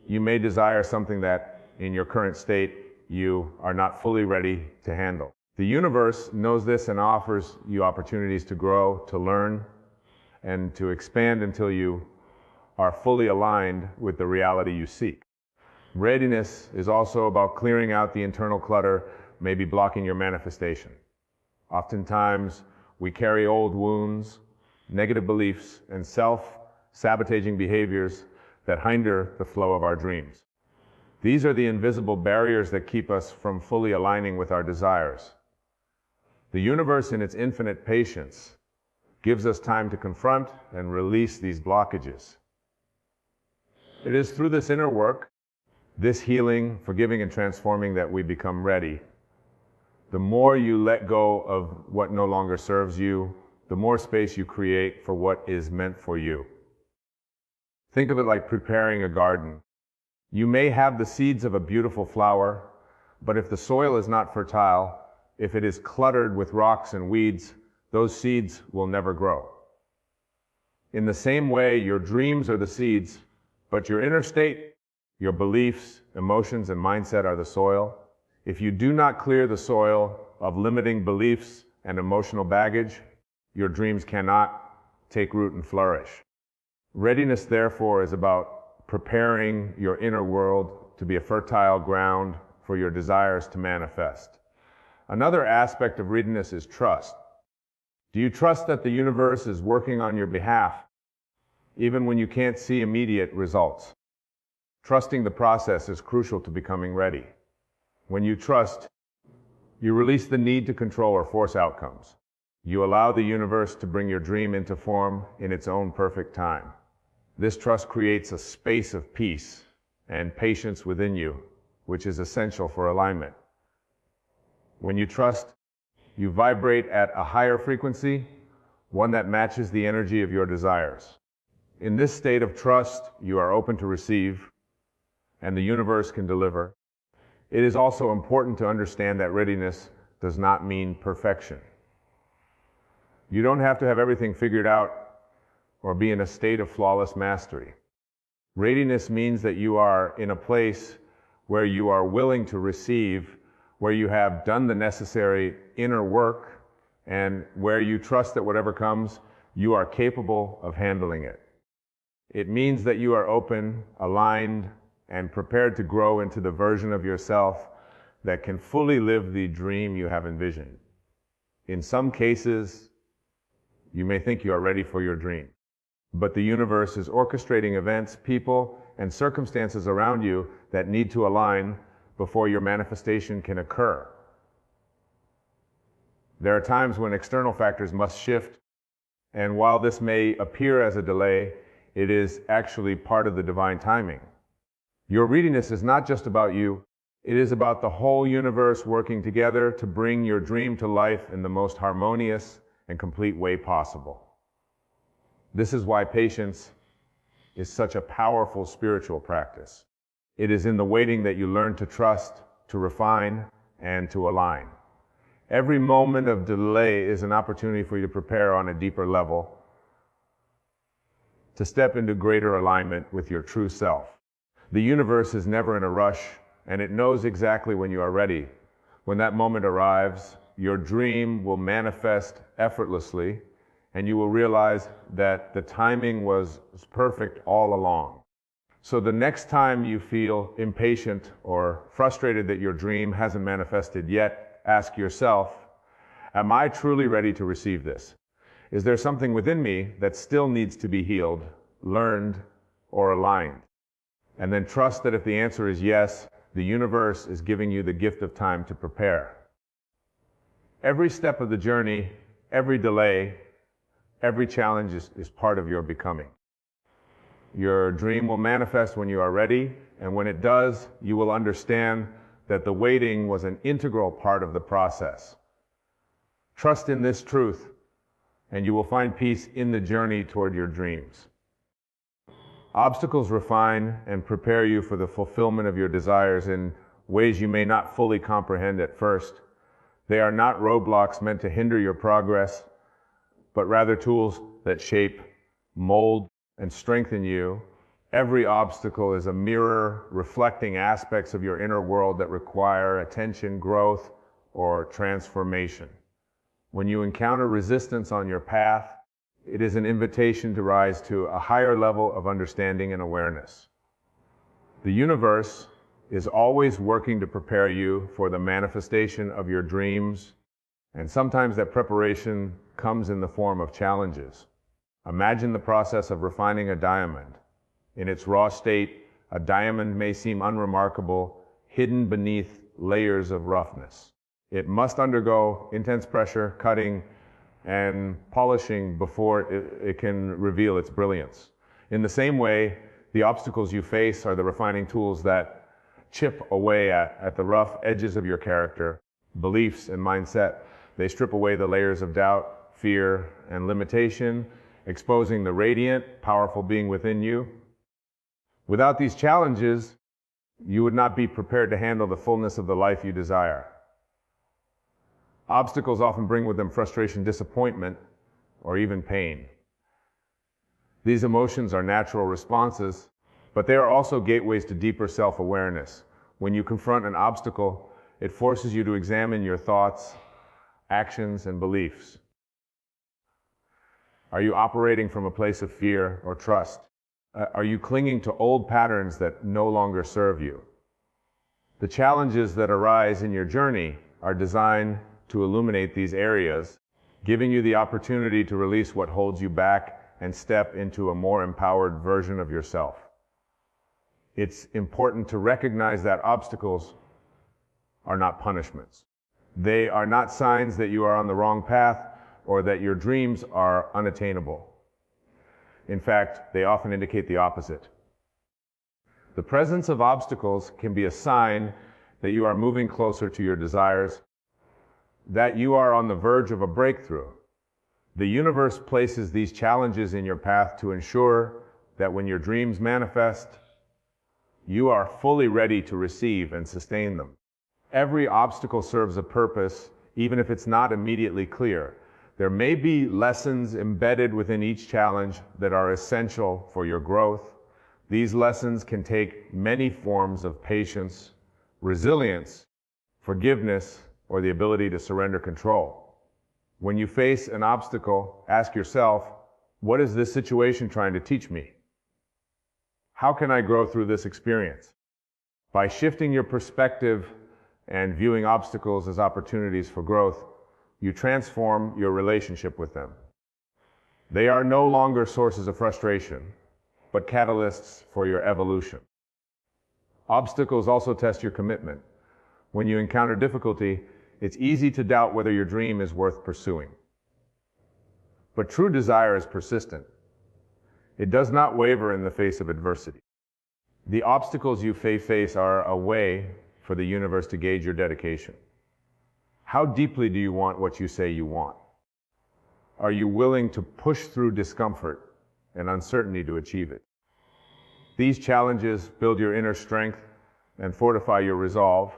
you may desire something that, in your current state, you are not fully ready to handle. The universe knows this and offers you opportunities to grow, to learn, and to expand until you are fully aligned with the reality you seek. Readiness is also about clearing out the internal clutter maybe blocking your manifestation. Oftentimes, we carry old wounds, negative beliefs, and self-sabotaging behaviors that hinder the flow of our dreams. These are the invisible barriers that keep us from fully aligning with our desires. The universe, in its infinite patience, gives us time to confront and release these blockages. It is through this inner work, this healing, forgiving, and transforming that we become ready. The more you let go of what no longer serves you, the more space you create for what is meant for you. Think of it like preparing a garden. You may have the seeds of a beautiful flower, but if the soil is not fertile, if it is cluttered with rocks and weeds, those seeds will never grow. In the same way, your dreams are the seeds, but your inner state, your beliefs, emotions, and mindset are the soil. If you do not clear the soil of limiting beliefs and emotional baggage, your dreams cannot take root and flourish. Readiness, therefore, is about preparing your inner world to be a fertile ground for your desires to manifest. Another aspect of readiness is trust. Do you trust that the universe is working on your behalf, even when you can't see immediate results? Trusting the process is crucial to becoming ready. When you trust, you release the need to control or force outcomes. You allow the universe to bring your dream into form in its own perfect time. This trust creates a space of peace and patience within you, which is essential for alignment. When you trust, you vibrate at a higher frequency, one that matches the energy of your desires. In this state of trust, you are open to receive, and the universe can deliver. It is also important to understand that readiness does not mean perfection. You don't have to have everything figured out or be in a state of flawless mastery. Readiness means that you are in a place where you are willing to receive, where you have done the necessary inner work, and where you trust that whatever comes, you are capable of handling it. It means that you are open, aligned, and prepared to grow into the version of yourself that can fully live the dream you have envisioned. In some cases, you may think you are ready for your dream, but the universe is orchestrating events, people, and circumstances around you that need to align before your manifestation can occur. There are times when external factors must shift, and while this may appear as a delay, it is actually part of the divine timing. Your readiness is not just about you, it is about the whole universe working together to bring your dream to life in the most harmonious and complete way possible. This is why patience is such a powerful spiritual practice. It is in the waiting that you learn to trust, to refine, and to align. Every moment of delay is an opportunity for you to prepare on a deeper level, to step into greater alignment with your true self. The universe is never in a rush, and it knows exactly when you are ready. When that moment arrives, your dream will manifest effortlessly, and you will realize that the timing was perfect all along. So the next time you feel impatient or frustrated that your dream hasn't manifested yet, ask yourself, am I truly ready to receive this? Is there something within me that still needs to be healed, learned, or aligned? And then trust that if the answer is yes, the universe is giving you the gift of time to prepare. Every step of the journey, every delay, every challenge is part of your becoming. Your dream will manifest when you are ready, and when it does, you will understand that the waiting was an integral part of the process. Trust in this truth, and you will find peace in the journey toward your dreams. Obstacles refine and prepare you for the fulfillment of your desires in ways you may not fully comprehend at first. They are not roadblocks meant to hinder your progress, but rather tools that shape, mold, and strengthen you. Every obstacle is a mirror reflecting aspects of your inner world that require attention, growth, or transformation. When you encounter resistance on your path, it is an invitation to rise to a higher level of understanding and awareness. The universe is always working to prepare you for the manifestation of your dreams, and sometimes that preparation comes in the form of challenges. Imagine the process of refining a diamond. In its raw state, a diamond may seem unremarkable, hidden beneath layers of roughness. It must undergo intense pressure, cutting, and polishing before it can reveal its brilliance. In the same way, the obstacles you face are the refining tools that chip away at the rough edges of your character, beliefs, and mindset. They strip away the layers of doubt, fear, and limitation, exposing the radiant, powerful being within you. Without these challenges, you would not be prepared to handle the fullness of the life you desire. Obstacles often bring with them frustration, disappointment, or even pain. These emotions are natural responses, but they are also gateways to deeper self-awareness. When you confront an obstacle, it forces you to examine your thoughts, actions, and beliefs. Are you operating from a place of fear or trust? Are you clinging to old patterns that no longer serve you? The challenges that arise in your journey are designed to illuminate these areas, giving you the opportunity to release what holds you back and step into a more empowered version of yourself. It's important to recognize that obstacles are not punishments. They are not signs that you are on the wrong path or that your dreams are unattainable. In fact, they often indicate the opposite. The presence of obstacles can be a sign that you are moving closer to your desires, that you are on the verge of a breakthrough. The universe places these challenges in your path to ensure that when your dreams manifest, you are fully ready to receive and sustain them. Every obstacle serves a purpose, even if it's not immediately clear. There may be lessons embedded within each challenge that are essential for your growth. These lessons can take many forms of patience, resilience, forgiveness, or the ability to surrender control. When you face an obstacle, ask yourself, what is this situation trying to teach me? How can I grow through this experience? By shifting your perspective and viewing obstacles as opportunities for growth, you transform your relationship with them. They are no longer sources of frustration, but catalysts for your evolution. Obstacles also test your commitment. When you encounter difficulty, it's easy to doubt whether your dream is worth pursuing. But true desire is persistent. It does not waver in the face of adversity. The obstacles you face are a way for the universe to gauge your dedication. How deeply do you want what you say you want? Are you willing to push through discomfort and uncertainty to achieve it? These challenges build your inner strength and fortify your resolve,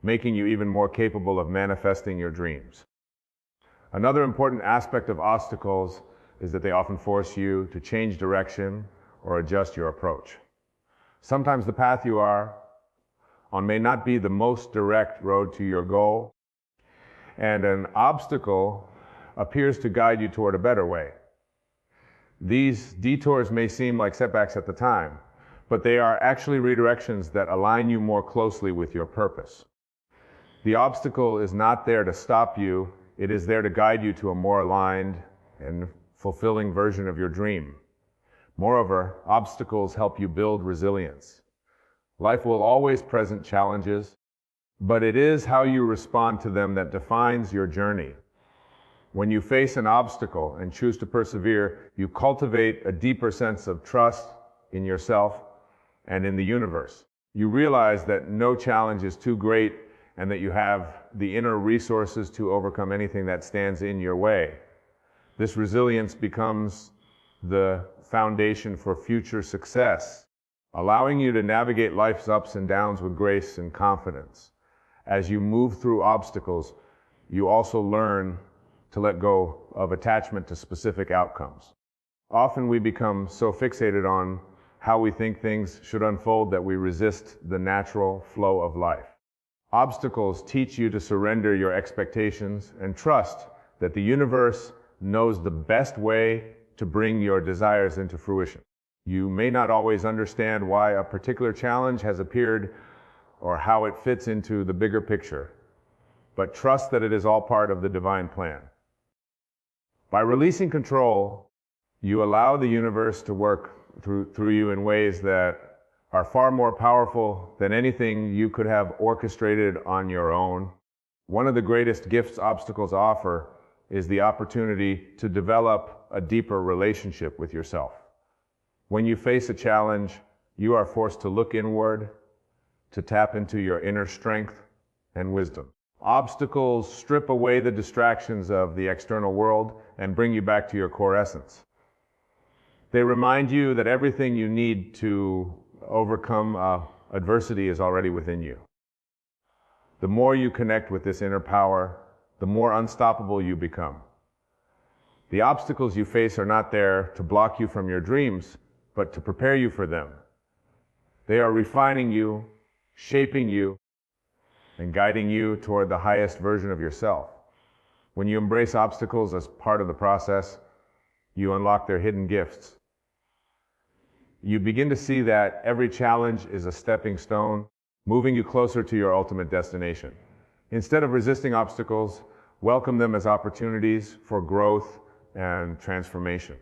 making you even more capable of manifesting your dreams. Another important aspect of obstacles is that they often force you to change direction or adjust your approach. Sometimes the path you are on may not be the most direct road to your goal, and an obstacle appears to guide you toward a better way. These detours may seem like setbacks at the time, but they are actually redirections that align you more closely with your purpose. The obstacle is not there to stop you, it is there to guide you to a more aligned and fulfilling version of your dream. Moreover, obstacles help you build resilience. Life will always present challenges, but it is how you respond to them that defines your journey. When you face an obstacle and choose to persevere, you cultivate a deeper sense of trust in yourself and in the universe. You realize that no challenge is too great and that you have the inner resources to overcome anything that stands in your way. This resilience becomes the foundation for future success, allowing you to navigate life's ups and downs with grace and confidence. As you move through obstacles, you also learn to let go of attachment to specific outcomes. Often we become so fixated on how we think things should unfold that we resist the natural flow of life. Obstacles teach you to surrender your expectations and trust that the universe knows the best way to bring your desires into fruition. You may not always understand why a particular challenge has appeared or how it fits into the bigger picture, but trust that it is all part of the divine plan. By releasing control, you allow the universe to work through you in ways that are far more powerful than anything you could have orchestrated on your own. One of the greatest gifts obstacles offer is the opportunity to develop a deeper relationship with yourself. When you face a challenge, you are forced to look inward, to tap into your inner strength and wisdom. Obstacles strip away the distractions of the external world and bring you back to your core essence. They remind you that everything you need to overcome adversity is already within you. The more you connect with this inner power, the more unstoppable you become. The obstacles you face are not there to block you from your dreams, but to prepare you for them. They are refining you, shaping you, and guiding you toward the highest version of yourself. When you embrace obstacles as part of the process, you unlock their hidden gifts. You begin to see that every challenge is a stepping stone, moving you closer to your ultimate destination. Instead of resisting obstacles, welcome them as opportunities for growth and transformation.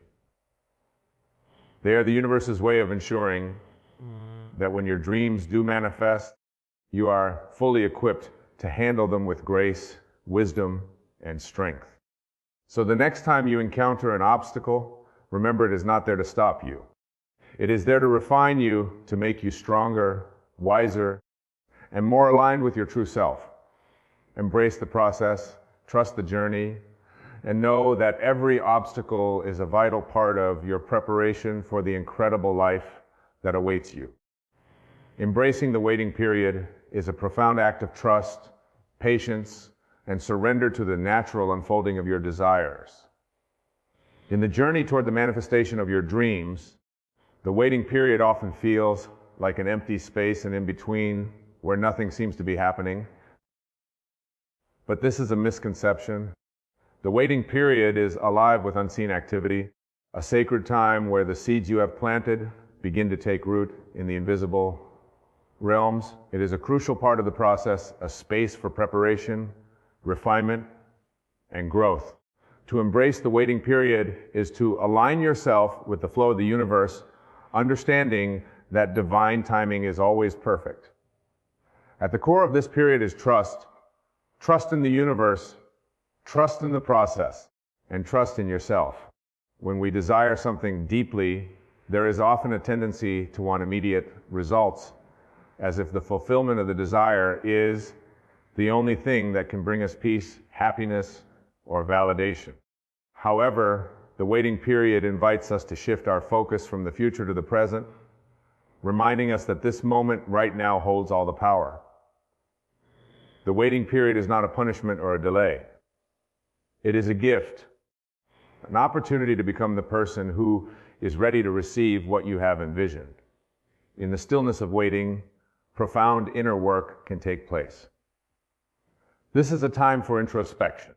They are the universe's way of ensuring that when your dreams do manifest, you are fully equipped to handle them with grace, wisdom, and strength. So the next time you encounter an obstacle, remember it is not there to stop you. It is there to refine you, to make you stronger, wiser, and more aligned with your true self. Embrace the process, trust the journey, and know that every obstacle is a vital part of your preparation for the incredible life that awaits you. Embracing the waiting period is a profound act of trust, patience, and surrender to the natural unfolding of your desires. In the journey toward the manifestation of your dreams, the waiting period often feels like an empty space and in between where nothing seems to be happening. But this is a misconception. The waiting period is alive with unseen activity, a sacred time where the seeds you have planted begin to take root in the invisible realms. It is a crucial part of the process, a space for preparation, refinement, and growth. To embrace the waiting period is to align yourself with the flow of the universe, understanding that divine timing is always perfect. At the core of this period is trust. Trust in the universe, trust in the process, and trust in yourself. When we desire something deeply, there is often a tendency to want immediate results, as if the fulfillment of the desire is the only thing that can bring us peace, happiness, or validation. However, the waiting period invites us to shift our focus from the future to the present, reminding us that this moment right now holds all the power. The waiting period is not a punishment or a delay. It is a gift, an opportunity to become the person who is ready to receive what you have envisioned. In the stillness of waiting, profound inner work can take place. This is a time for introspection,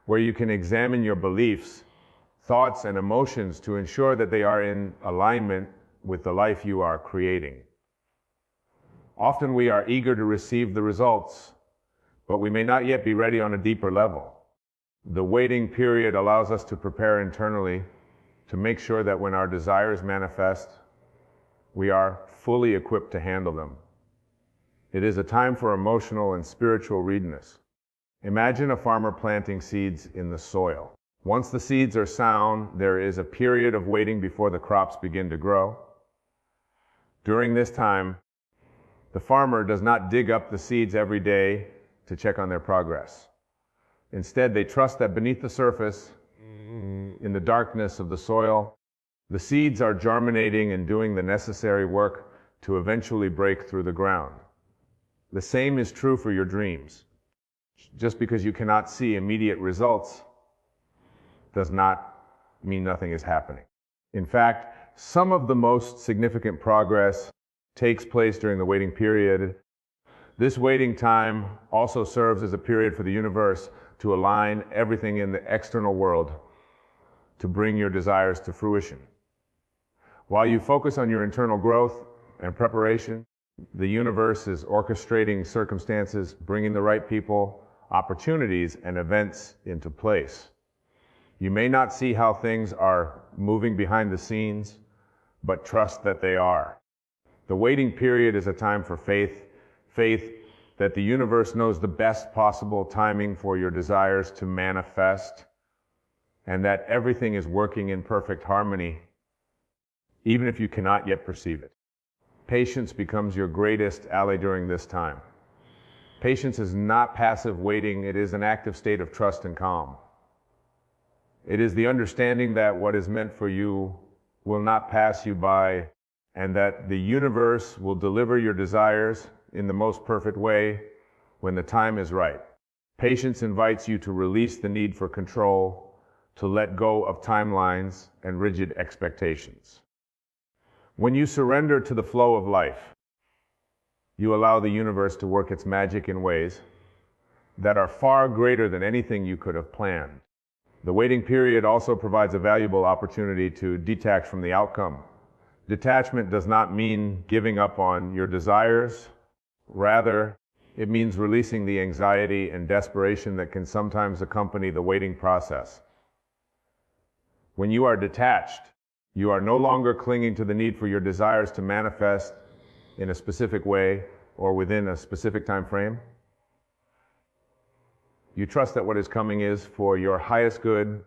where you can examine your beliefs, thoughts, and emotions to ensure that they are in alignment with the life you are creating. Often we are eager to receive the results, but we may not yet be ready on a deeper level. The waiting period allows us to prepare internally to make sure that when our desires manifest, we are fully equipped to handle them. It is a time for emotional and spiritual readiness. Imagine a farmer planting seeds in the soil. Once the seeds are sown, there is a period of waiting before the crops begin to grow. During this time, the farmer does not dig up the seeds every day to check on their progress. Instead, they trust that beneath the surface, in the darkness of the soil, the seeds are germinating and doing the necessary work to eventually break through the ground. The same is true for your dreams. Just because you cannot see immediate results does not mean nothing is happening. In fact, some of the most significant progress takes place during the waiting period. This waiting time also serves as a period for the universe to align everything in the external world to bring your desires to fruition. While you focus on your internal growth and preparation, the universe is orchestrating circumstances, bringing the right people, opportunities, and events into place. You may not see how things are moving behind the scenes, but trust that they are. The waiting period is a time for faith that the universe knows the best possible timing for your desires to manifest, and that everything is working in perfect harmony, even if you cannot yet perceive it. Patience becomes your greatest ally during this time. Patience is not passive waiting, it is an active state of trust and calm. It is the understanding that what is meant for you will not pass you by, and that the universe will deliver your desires in the most perfect way when the time is right. Patience invites you to release the need for control, to let go of timelines and rigid expectations. When you surrender to the flow of life, you allow the universe to work its magic in ways that are far greater than anything you could have planned. The waiting period also provides a valuable opportunity to detach from the outcome. Detachment does not mean giving up on your desires. Rather, it means releasing the anxiety and desperation that can sometimes accompany the waiting process. When you are detached, you are no longer clinging to the need for your desires to manifest in a specific way or within a specific time frame. You trust that what is coming is for your highest good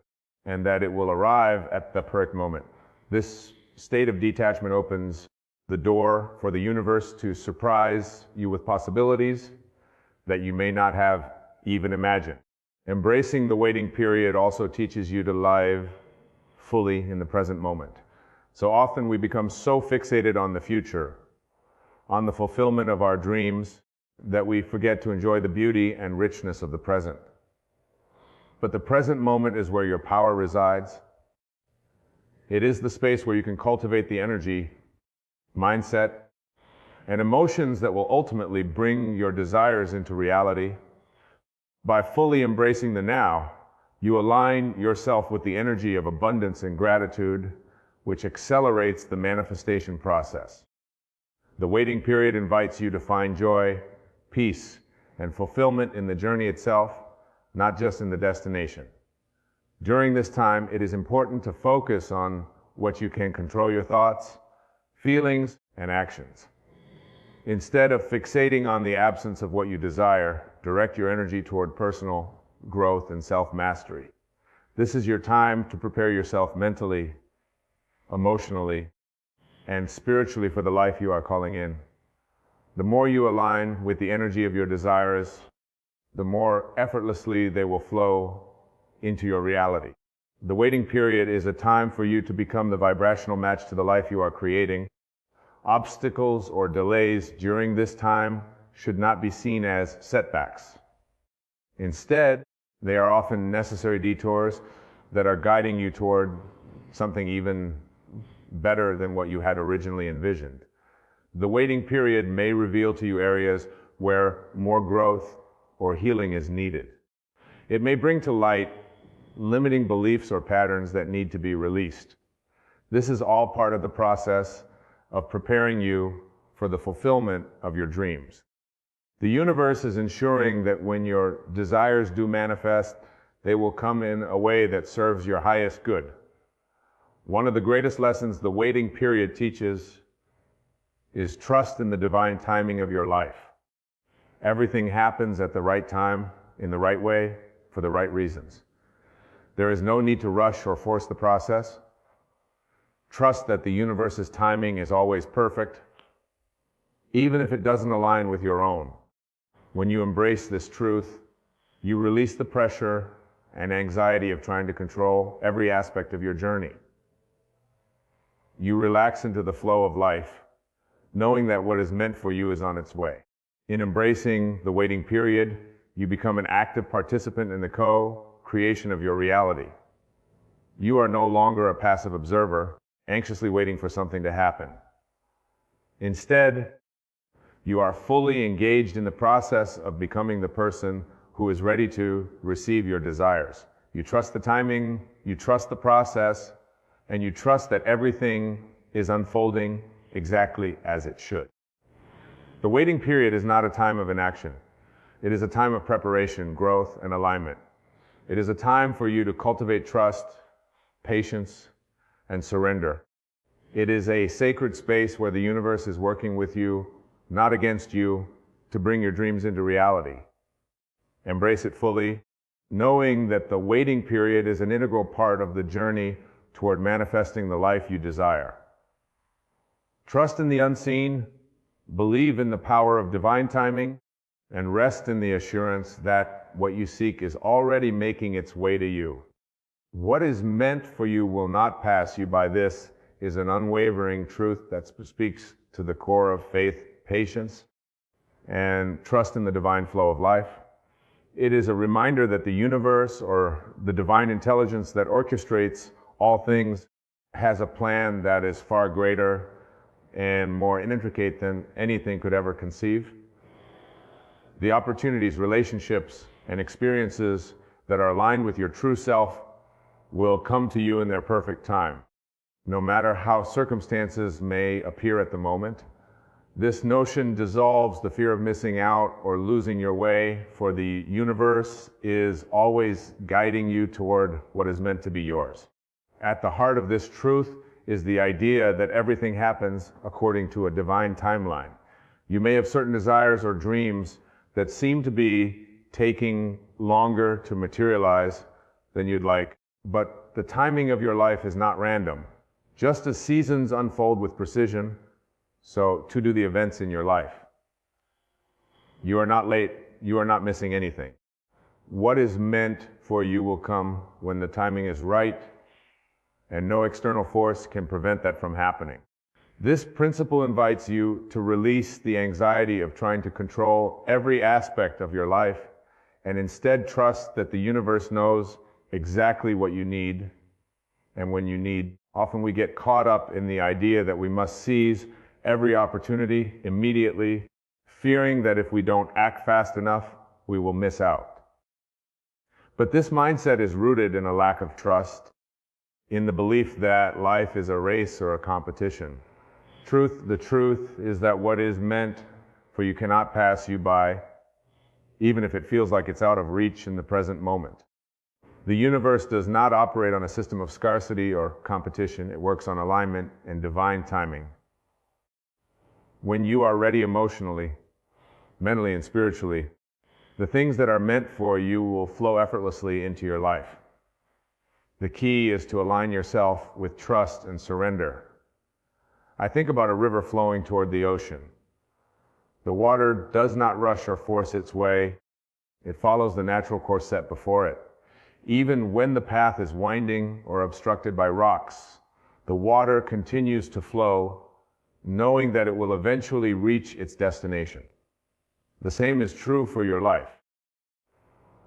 and that it will arrive at the perfect moment. This state of detachment opens the door for the universe to surprise you with possibilities that you may not have even imagined. Embracing the waiting period also teaches you to live fully in the present moment. So often we become so fixated on the future, on the fulfillment of our dreams, that we forget to enjoy the beauty and richness of the present. But the present moment is where your power resides. It is the space where you can cultivate the energy, mindset, and emotions that will ultimately bring your desires into reality. By fully embracing the now, you align yourself with the energy of abundance and gratitude, which accelerates the manifestation process. The waiting period invites you to find joy, peace, and fulfillment in the journey itself, not just in the destination. During this time, it is important to focus on what you can control: your thoughts, feelings, and actions. Instead of fixating on the absence of what you desire, direct your energy toward personal growth and self-mastery. This is your time to prepare yourself mentally, emotionally, and spiritually for the life you are calling in. The more you align with the energy of your desires, the more effortlessly they will flow into your reality. The waiting period is a time for you to become the vibrational match to the life you are creating. Obstacles or delays during this time should not be seen as setbacks. Instead, they are often necessary detours that are guiding you toward something even better than what you had originally envisioned. The waiting period may reveal to you areas where more growth or healing is needed. It may bring to light limiting beliefs or patterns that need to be released. This is all part of the process of preparing you for the fulfillment of your dreams. The universe is ensuring that when your desires do manifest, they will come in a way that serves your highest good. One of the greatest lessons the waiting period teaches is trust in the divine timing of your life. Everything happens at the right time, in the right way, for the right reasons. There is no need to rush or force the process. Trust that the universe's timing is always perfect, even if it doesn't align with your own. When you embrace this truth, you release the pressure and anxiety of trying to control every aspect of your journey. You relax into the flow of life, knowing that what is meant for you is on its way. In embracing the waiting period, you become an active participant in the co-creation of your reality. You are no longer a passive observer, anxiously waiting for something to happen. Instead, you are fully engaged in the process of becoming the person who is ready to receive your desires. You trust the timing, you trust the process, and you trust that everything is unfolding exactly as it should. The waiting period is not a time of inaction. It is a time of preparation, growth, and alignment. It is a time for you to cultivate trust, patience, and surrender. It is a sacred space where the universe is working with you, not against you, to bring your dreams into reality. Embrace it fully, knowing that the waiting period is an integral part of the journey toward manifesting the life you desire. Trust in the unseen, believe in the power of divine timing, and rest in the assurance that what you seek is already making its way to you. What is meant for you will not pass you by. This is an unwavering truth that speaks to the core of faith, patience, and trust in the divine flow of life. It is a reminder that the universe, or the divine intelligence that orchestrates all things, has a plan that is far greater and more intricate than anything could ever conceive. The opportunities, relationships, and experiences that are aligned with your true self will come to you in their perfect time, no matter how circumstances may appear at the moment. This notion dissolves the fear of missing out or losing your way, for the universe is always guiding you toward what is meant to be yours. At the heart of this truth is the idea that everything happens according to a divine timeline. You may have certain desires or dreams that seem to be taking longer to materialize than you'd like, but the timing of your life is not random. Just as seasons unfold with precision, so too do the events in your life. You are not late, you are not missing anything. What is meant for you will come when the timing is right, and no external force can prevent that from happening. This principle invites you to release the anxiety of trying to control every aspect of your life, and instead trust that the universe knows exactly what you need and when you need. Often we get caught up in the idea that we must seize every opportunity immediately, fearing that if we don't act fast enough, we will miss out. But this mindset is rooted in a lack of trust, in the belief that life is a race or a competition. The truth is that what is meant for you cannot pass you by, even if it feels like it's out of reach in the present moment. The universe does not operate on a system of scarcity or competition. It works on alignment and divine timing. When you are ready emotionally, mentally, and spiritually, the things that are meant for you will flow effortlessly into your life. The key is to align yourself with trust and surrender. I think about a river flowing toward the ocean. The water does not rush or force its way. It follows the natural course set before it. Even when the path is winding or obstructed by rocks, the water continues to flow, knowing that it will eventually reach its destination. The same is true for your life.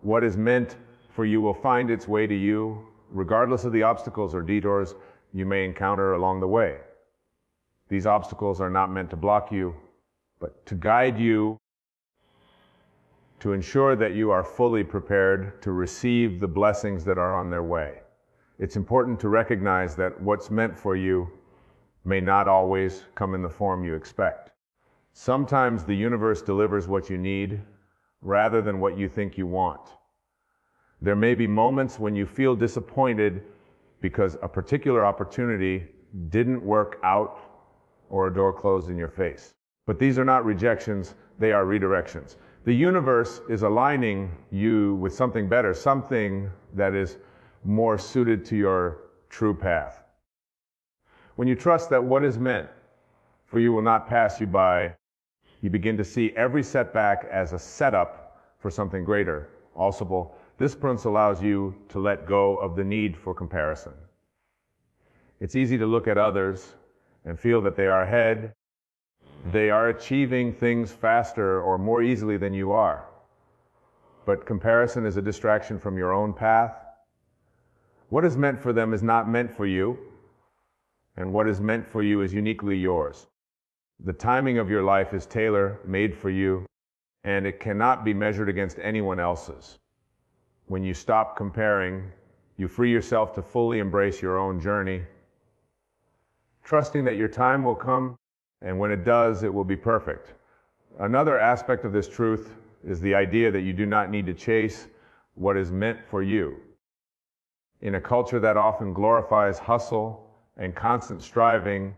What is meant for you will find its way to you, regardless of the obstacles or detours you may encounter along the way. These obstacles are not meant to block you, but to guide you, to ensure that you are fully prepared to receive the blessings that are on their way. It's important to recognize that what's meant for you may not always come in the form you expect. Sometimes the universe delivers what you need rather than what you think you want. There may be moments when you feel disappointed because a particular opportunity didn't work out or a door closed in your face. But these are not rejections, they are redirections. The universe is aligning you with something better, something that is more suited to your true path. When you trust that what is meant for you will not pass you by, you begin to see every setback as a setup for something greater. Also, this principle allows you to let go of the need for comparison. It's easy to look at others and feel that they are ahead. They are achieving things faster or more easily than you are. But comparison is a distraction from your own path. What is meant for them is not meant for you, and what is meant for you is uniquely yours. The timing of your life is tailor-made for you, and it cannot be measured against anyone else's. When you stop comparing, you free yourself to fully embrace your own journey, trusting that your time will come, and when it does, it will be perfect. Another aspect of this truth is the idea that you do not need to chase what is meant for you. In a culture that often glorifies hustle and constant striving,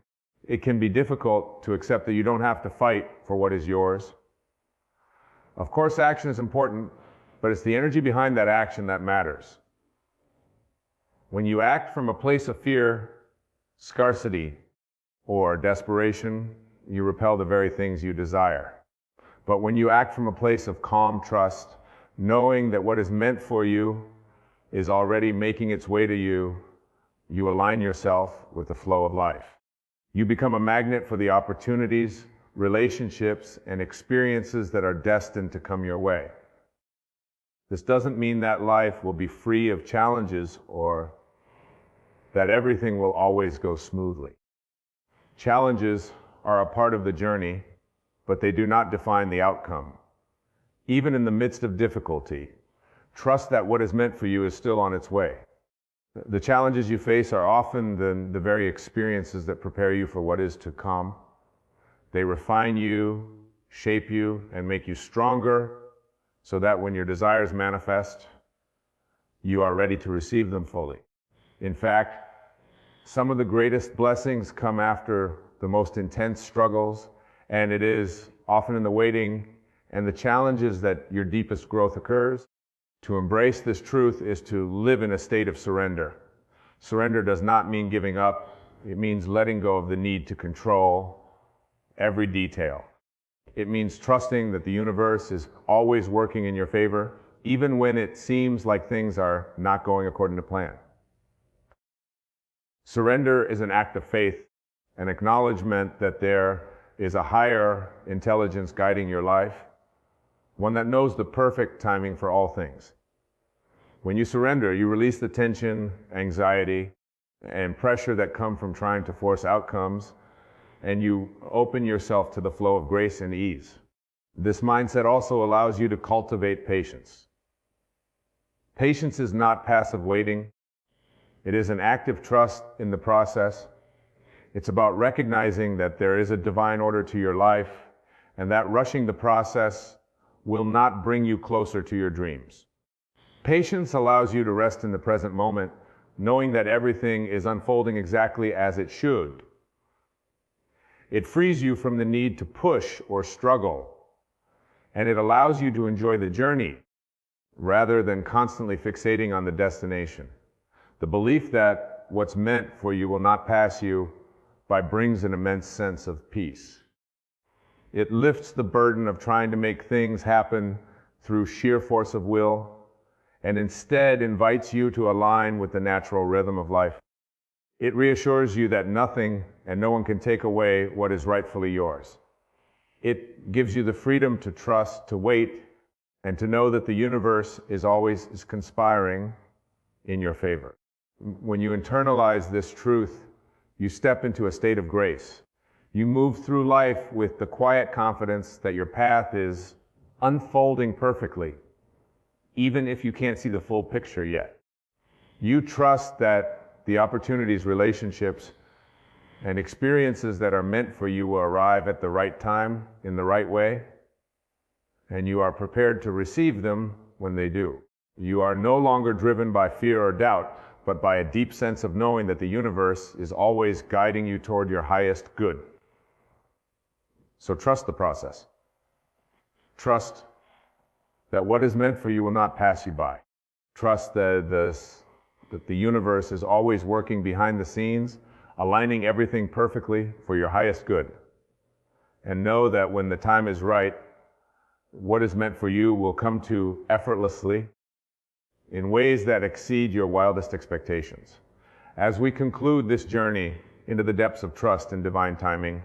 it can be difficult to accept that you don't have to fight for what is yours. Of course, action is important, but it's the energy behind that action that matters. When you act from a place of fear, scarcity, or desperation, you repel the very things you desire. But when you act from a place of calm trust, knowing that what is meant for you is already making its way to you, you align yourself with the flow of life. You become a magnet for the opportunities, relationships, and experiences that are destined to come your way. This doesn't mean that life will be free of challenges or that everything will always go smoothly. Challenges are a part of the journey, but they do not define the outcome. Even in the midst of difficulty, trust that what is meant for you is still on its way. The challenges you face are often the very experiences that prepare you for what is to come. They refine you, shape you, and make you stronger so that when your desires manifest, you are ready to receive them fully. In fact, some of the greatest blessings come after the most intense struggles, and it is often in the waiting and the challenges that your deepest growth occurs. To embrace this truth is to live in a state of surrender. Surrender does not mean giving up. It means letting go of the need to control every detail. It means trusting that the universe is always working in your favor, even when it seems like things are not going according to plan. Surrender is an act of faith, an acknowledgement that there is a higher intelligence guiding your life, one that knows the perfect timing for all things. When you surrender, you release the tension, anxiety, and pressure that come from trying to force outcomes, and you open yourself to the flow of grace and ease. This mindset also allows you to cultivate patience. Patience is not passive waiting. It is an active trust in the process. It's about recognizing that there is a divine order to your life, and that rushing the process will not bring you closer to your dreams. Patience allows you to rest in the present moment, knowing that everything is unfolding exactly as it should. It frees you from the need to push or struggle, and it allows you to enjoy the journey rather than constantly fixating on the destination. The belief that what's meant for you will not pass you by brings an immense sense of peace. It lifts the burden of trying to make things happen through sheer force of will, and instead invites you to align with the natural rhythm of life. It reassures you that nothing and no one can take away what is rightfully yours. It gives you the freedom to trust, to wait, and to know that the universe is always conspiring in your favor. When you internalize this truth, you step into a state of grace. You move through life with the quiet confidence that your path is unfolding perfectly, even if you can't see the full picture yet. You trust that the opportunities, relationships, and experiences that are meant for you will arrive at the right time, in the right way, and you are prepared to receive them when they do. You are no longer driven by fear or doubt, but by a deep sense of knowing that the universe is always guiding you toward your highest good. So trust the process. Trust that what is meant for you will not pass you by. Trust that the universe is always working behind the scenes, aligning everything perfectly for your highest good. And know that when the time is right, what is meant for you will come to effortlessly in ways that exceed your wildest expectations. As we conclude this journey into the depths of trust and divine timing,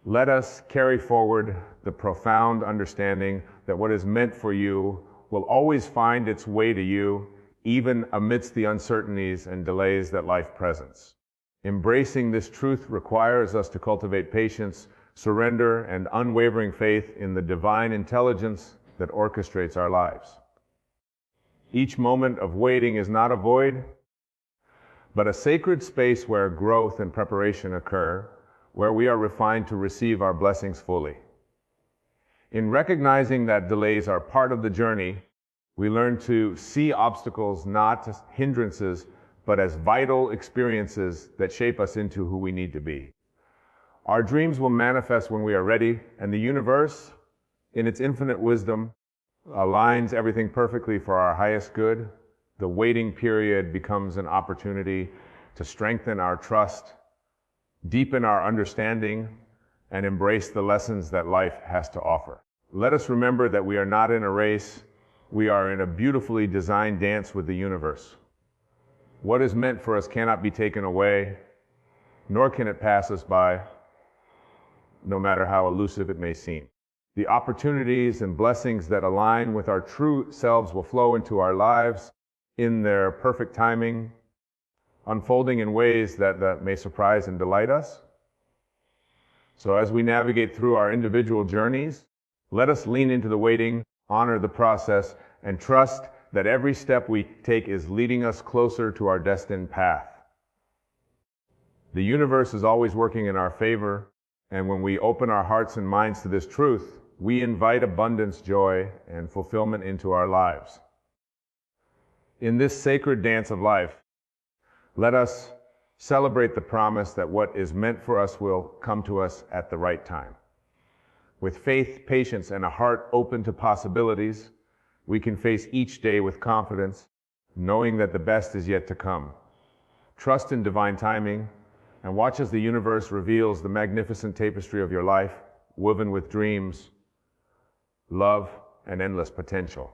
let us carry forward the profound understanding that what is meant for you will always find its way to you, even amidst the uncertainties and delays that life presents. Embracing this truth requires us to cultivate patience, surrender, and unwavering faith in the divine intelligence that orchestrates our lives. Each moment of waiting is not a void, but a sacred space where growth and preparation occur, where we are refined to receive our blessings fully. In recognizing that delays are part of the journey, we learn to see obstacles not as hindrances, but as vital experiences that shape us into who we need to be. Our dreams will manifest when we are ready, and the universe in its infinite wisdom, aligns everything perfectly for our highest good, the waiting period becomes an opportunity to strengthen our trust, deepen our understanding, and embrace the lessons that life has to offer. Let us remember that we are not in a race, we are in a beautifully designed dance with the universe. What is meant for us cannot be taken away, nor can it pass us by, no matter how elusive it may seem. The opportunities and blessings that align with our true selves will flow into our lives in their perfect timing, unfolding in ways that may surprise and delight us. So as we navigate through our individual journeys, let us lean into the waiting, honor the process, and trust that every step we take is leading us closer to our destined path. The universe is always working in our favor, and when we open our hearts and minds to this truth, we invite abundance, joy, and fulfillment into our lives. In this sacred dance of life, let us celebrate the promise that what is meant for us will come to us at the right time. With faith, patience, and a heart open to possibilities, we can face each day with confidence, knowing that the best is yet to come. Trust in divine timing, and watch as the universe reveals the magnificent tapestry of your life, woven with dreams, love, and endless potential.